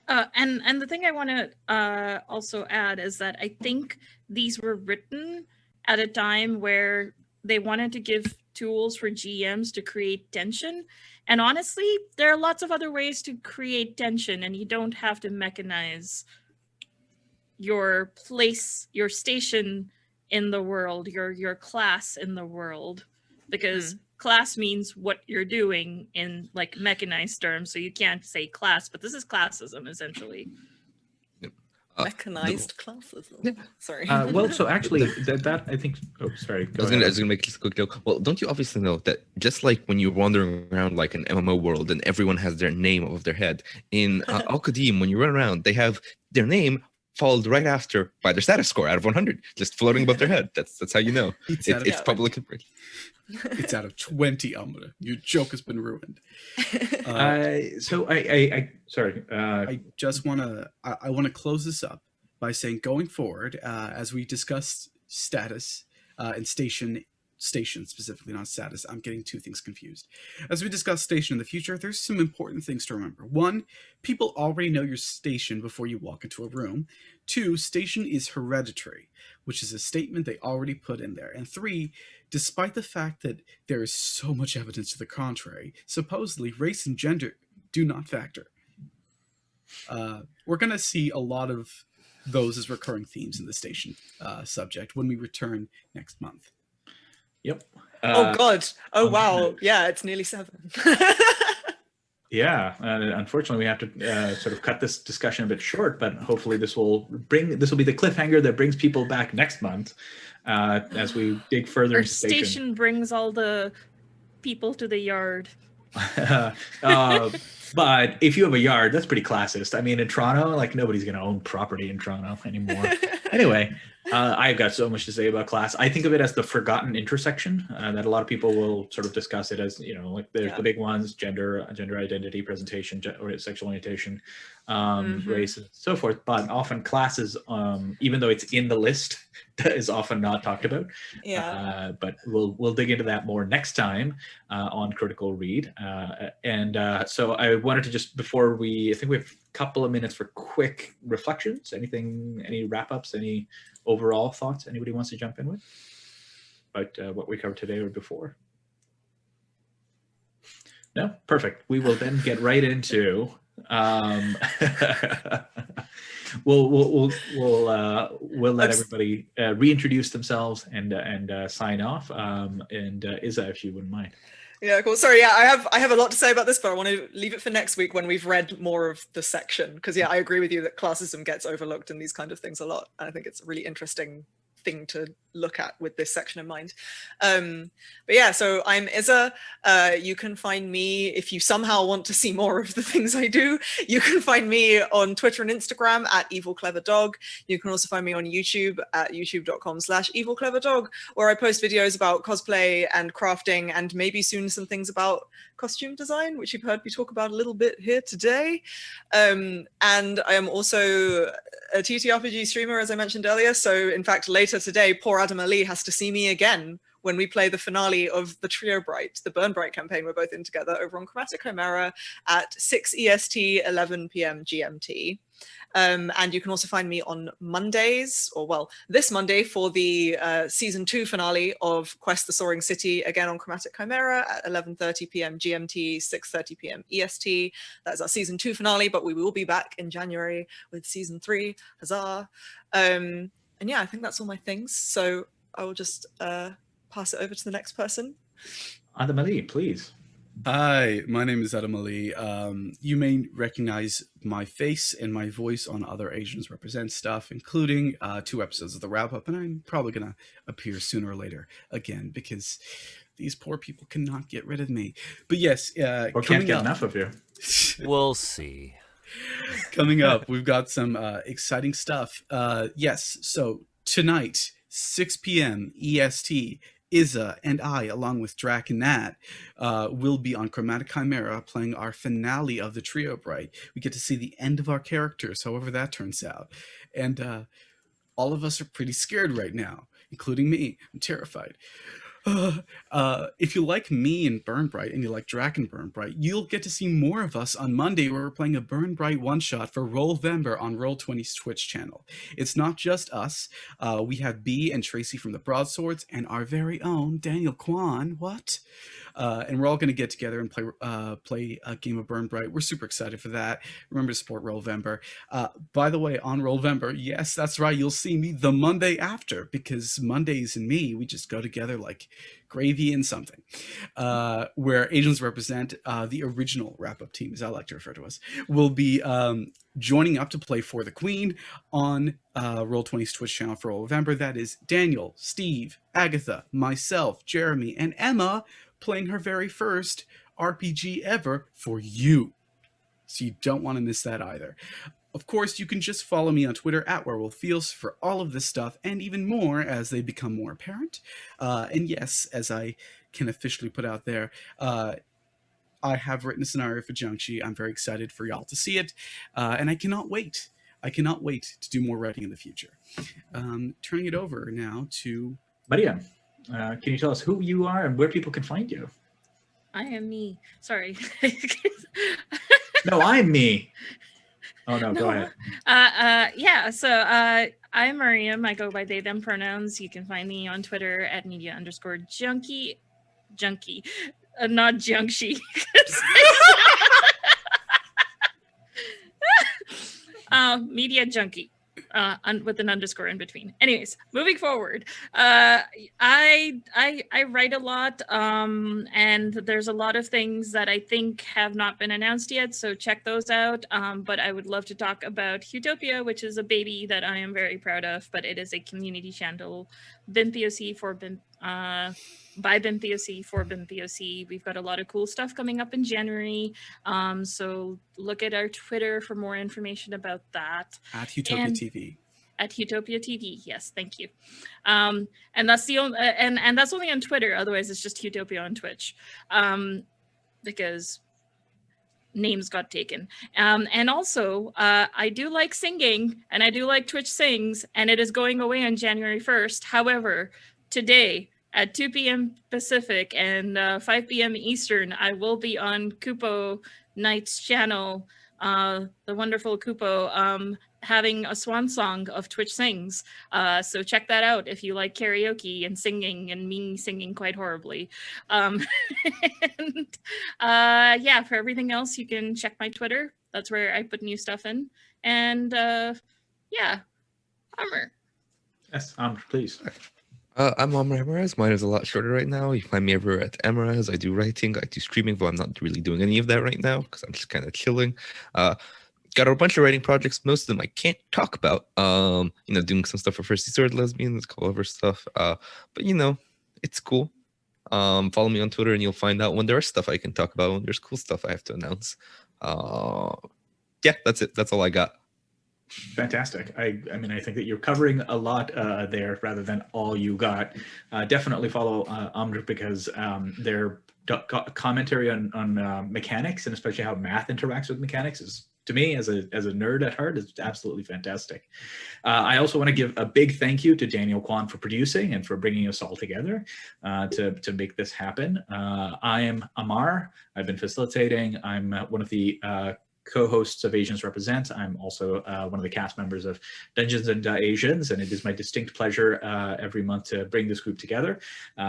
And the thing I want to also add is that I think these were written at a time where they wanted to give tools for GMs to create tension. And honestly, there are lots of other ways to create tension, and you don't have to mechanize your place, your station in the world, your class in the world, because class means what you're doing in like mechanized terms. So you can't say class, but this is classism essentially. Mechanized classism. Yeah. Sorry. Well, so actually, that I think. Oh, sorry. I was gonna make this quick joke. Well, don't you obviously know that just like when you're wandering around like an MMO world and everyone has their name above their head, in Al-Qadim, when you run around, they have their name followed right after by their status score out of 100, just floating above their head. That's how you know. It's out of It's public. It's out of 20, Amra. Your joke has been ruined. So I sorry. I just want to close this up by saying, going forward, as we discuss status and station specifically, not status. I'm getting two things confused. As we discuss station in the future, there's some important things to remember. One, people already know your station before you walk into a room. Two, station is hereditary, which is a statement they already put in there. And three, despite the fact that there is so much evidence to the contrary, supposedly race and gender do not factor. We're going to see a lot of those as recurring themes in the station subject when we return next month. Yep. Oh God. Oh wow. Yeah, it's nearly 7. Yeah. Unfortunately, we have to sort of cut this discussion a bit short, but hopefully this will be the cliffhanger that brings people back next month as we dig further Our into station brings all the people to the yard. But if you have a yard, that's pretty classist. I mean, in Toronto, like nobody's going to own property in Toronto anymore. Anyway, I've got so much to say about class. I think of it as the forgotten intersection that a lot of people will sort of discuss it as, you know, like there's the big ones, gender identity, presentation, or sexual orientation, race, and so forth. But often classes, even though it's in the list, is often not talked about. Yeah. But we'll dig into that more next time on Critical Read. So I wanted to just, before I think we have a couple of minutes for quick reflections. Any wrap-ups, any overall thoughts anybody wants to jump in with about what we covered today or before? No? Perfect. We will then get right into we'll let everybody reintroduce themselves and sign off. Isa, if you wouldn't mind. Yeah, cool. Sorry, yeah, I have a lot to say about this, but I want to leave it for next week when we've read more of the section. Because yeah, I agree with you that classism gets overlooked in these kind of things a lot, and I think it's a really interesting thing to look at with this section in mind. But yeah, so I'm Isa. You can find me, if you somehow want to see more of the things I do, you can find me on Twitter and Instagram at evilcleverdog. You can also find me on YouTube at youtube.com/evilcleverdog, where I post videos about cosplay and crafting, and maybe soon some things about costume design, which you've heard me talk about a little bit here today. And I am also a TTRPG streamer, as I mentioned earlier. So in fact, later today, poor Adam Ali has to see me again when we play the finale of the Trio Bright, the Burn Bright campaign we're both in together over on Chromatic Chimera at 6 EST, 11 PM GMT. And you can also find me on Mondays, or well, this Monday for the season 2 finale of Quest the Soaring City, again on Chromatic Chimera at 11:30 PM GMT, 6:30 PM EST. That's our season 2 finale, but we will be back in January with season 3. Huzzah! And yeah, I think that's all my things. So I will just pass it over to the next person. Adam Ali, please. Hi, my name is Adam Ali. You may recognize my face and my voice on other Asians Represent stuff, including 2 episodes of the wrap-up, and I'm probably going to appear sooner or later again, because these poor people cannot get rid of me. But yes, or can't get enough of you. We'll see. Coming up, we've got some exciting stuff. Yes, so tonight, 6 p.m. EST, Isa and I, along with Drac and Nat, will be on Chromatic Chimera playing our finale of the Trio Bright. We get to see the end of our characters, however that turns out. And all of us are pretty scared right now, including me. I'm terrified. If you like me and Burn Bright, and you like Drac and Burn Bright, you'll get to see more of us on Monday, where we're playing a Burn Bright one-shot for Rollvember on Roll20's Twitch channel. It's not just us. We have B and Tracy from the Broadswords, and our very own Daniel Kwan. What? And we're all going to get together and play a game of Burn Bright. We're super excited for that. Remember to support Rollvember. By the way, on Rollvember, yes, that's right, you'll see me the Monday after, because Mondays and me, we just go together like gravy and something. Where Asians Represent, the original wrap-up team, as I like to refer to us, will be joining up to play For the Queen on Roll20's Twitch channel for Rollvember. That is Daniel, Steve, Agatha, myself, Jeremy, and Emma playing her very first RPG ever for you. So you don't want to miss that either. Of course, you can just follow me on Twitter at WerewolfFeels for all of this stuff and even more as they become more apparent. And yes, as I can officially put out there, I have written a scenario for Jiangxi. I'm very excited for y'all to see it, and I cannot wait. I cannot wait to do more writing in the future. Turning it over now to Maria. Can you tell us who you are and where people can find you? I am me. Sorry. No, I'm me. Oh no, go ahead. Yeah, so I'm Miriam. I go by they, them pronouns. You can find me on Twitter at media_junkie. Not Jiangxi. Media junkie. With an underscore in between. Anyways, moving forward, I write a lot, and there's a lot of things that I think have not been announced yet, so check those out. But I would love to talk about Headdresses, which is a baby that I am very proud of, but it is a community channel, BIMPOC for BIM, by BIMPOC for BIMPOC. We've got a lot of cool stuff coming up in January, so look at our Twitter for more information about that. at Utopia TV. At Utopia TV, yes, thank you. And that's the only, and that's only on Twitter. Otherwise, it's just Utopia on Twitch, because names got taken. And also, I do like singing, and I do like Twitch Sings, and it is going away on January 1st. However, today at 2 p.m. Pacific and 5 p.m. Eastern, I will be on Kupo Knight's channel, the wonderful Kupo, having a swan song of Twitch Sings. So check that out if you like karaoke and singing and me singing quite horribly. And yeah, for everything else, you can check my Twitter. That's where I put new stuff in. And yeah, Ammar. Yes, please. I'm Ammar Amaraz. Mine is a lot shorter right now. You find me everywhere at Amaraz. I do writing, I do streaming, but I'm not really doing any of that right now because I'm just kind of chilling. Got a bunch of writing projects. Most of them I can't talk about. Doing some stuff for First Sword Lesbians, cover stuff. But it's cool. Follow me on Twitter and you'll find out when there's stuff I can talk about, when there's cool stuff I have to announce. Yeah, that's it. That's all I got. Fantastic. I mean, I think that you're covering a lot there rather than all you got. Definitely follow Ammar because their commentary on mechanics and especially how math interacts with mechanics is, to me, as a nerd at heart, is absolutely fantastic. I also want to give a big thank you to Daniel Kwan for producing and for bringing us all together to make this happen. I am Ammar. I've been facilitating. I'm one of the co-hosts of Asians Represent. I'm also one of the cast members of Dungeons and Asians, and it is my distinct pleasure every month to bring this group together.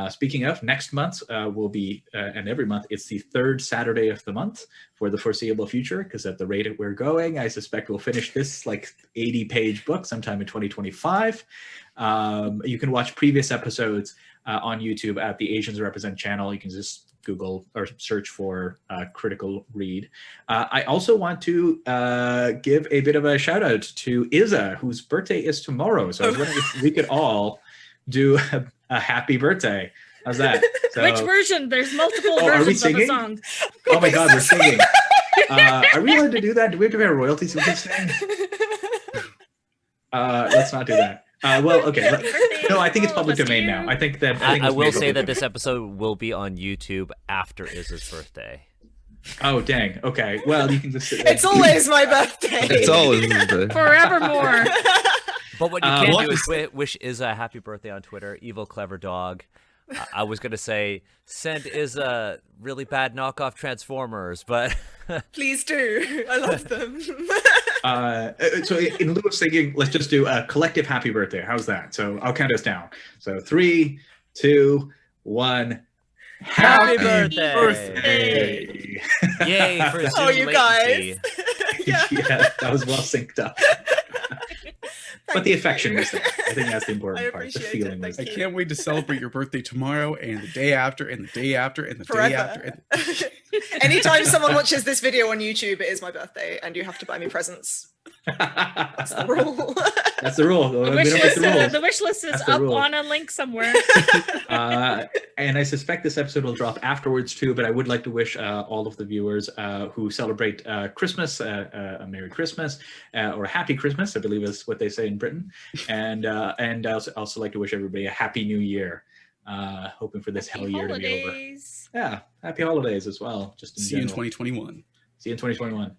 Speaking of, next month will be, and every month, it's the third Saturday of the month for the foreseeable future, because at the rate that we're going, I suspect we'll finish this like 80-page book sometime in 2025. You can watch previous episodes on YouTube at the Asians Represent channel. You can just Google or search for Critical Read. I also want to give a bit of a shout out to Isa, whose birthday is tomorrow. So I was wondering if we could all do a happy birthday. How's that? So, which version? There's multiple versions of the song. Oh my God, we're singing. Are we allowed to do that? Do we have to pay royalties if we sing? Let's not do that. Well, okay. No, I think it's public domain now. I think that I will say that this episode will be on YouTube after Iz's birthday. Oh, dang. Okay. Well, you can just. It's always my birthday. It's always his birthday. Forevermore. But what you can do is wish Izza a happy birthday on Twitter. Evil clever dog. I was gonna say send Izza really bad knockoff Transformers, but Please do. I love them. So in lieu of singing, let's just do a collective happy birthday. How's that? So I'll count us down. So 3, 2, 1. Happy birthday! Yay for Zoom Oh, you latency. guys. Yeah, that was well synced up. But the affection was there. I think that's the important part. The appreciate feeling it. was I there. can't wait to celebrate your birthday tomorrow and the day after and the day after and the day after. Forever. Anytime someone watches this video on YouTube, it is my birthday, and you have to buy me presents. That's the rule. That's the rule. The We wish, don't make list, the rules. the wish list is That's the up rule. on a link somewhere. And I suspect this episode will drop afterwards too, but I would like to wish all of the viewers who celebrate Christmas a Merry Christmas or a Happy Christmas, I believe is what they say in Britain. And I also like to wish everybody a Happy New Year, hoping for this hell year to be over. Holidays. Yeah, Happy Holidays as well. Just in See you in general. 2021. See you in 2021.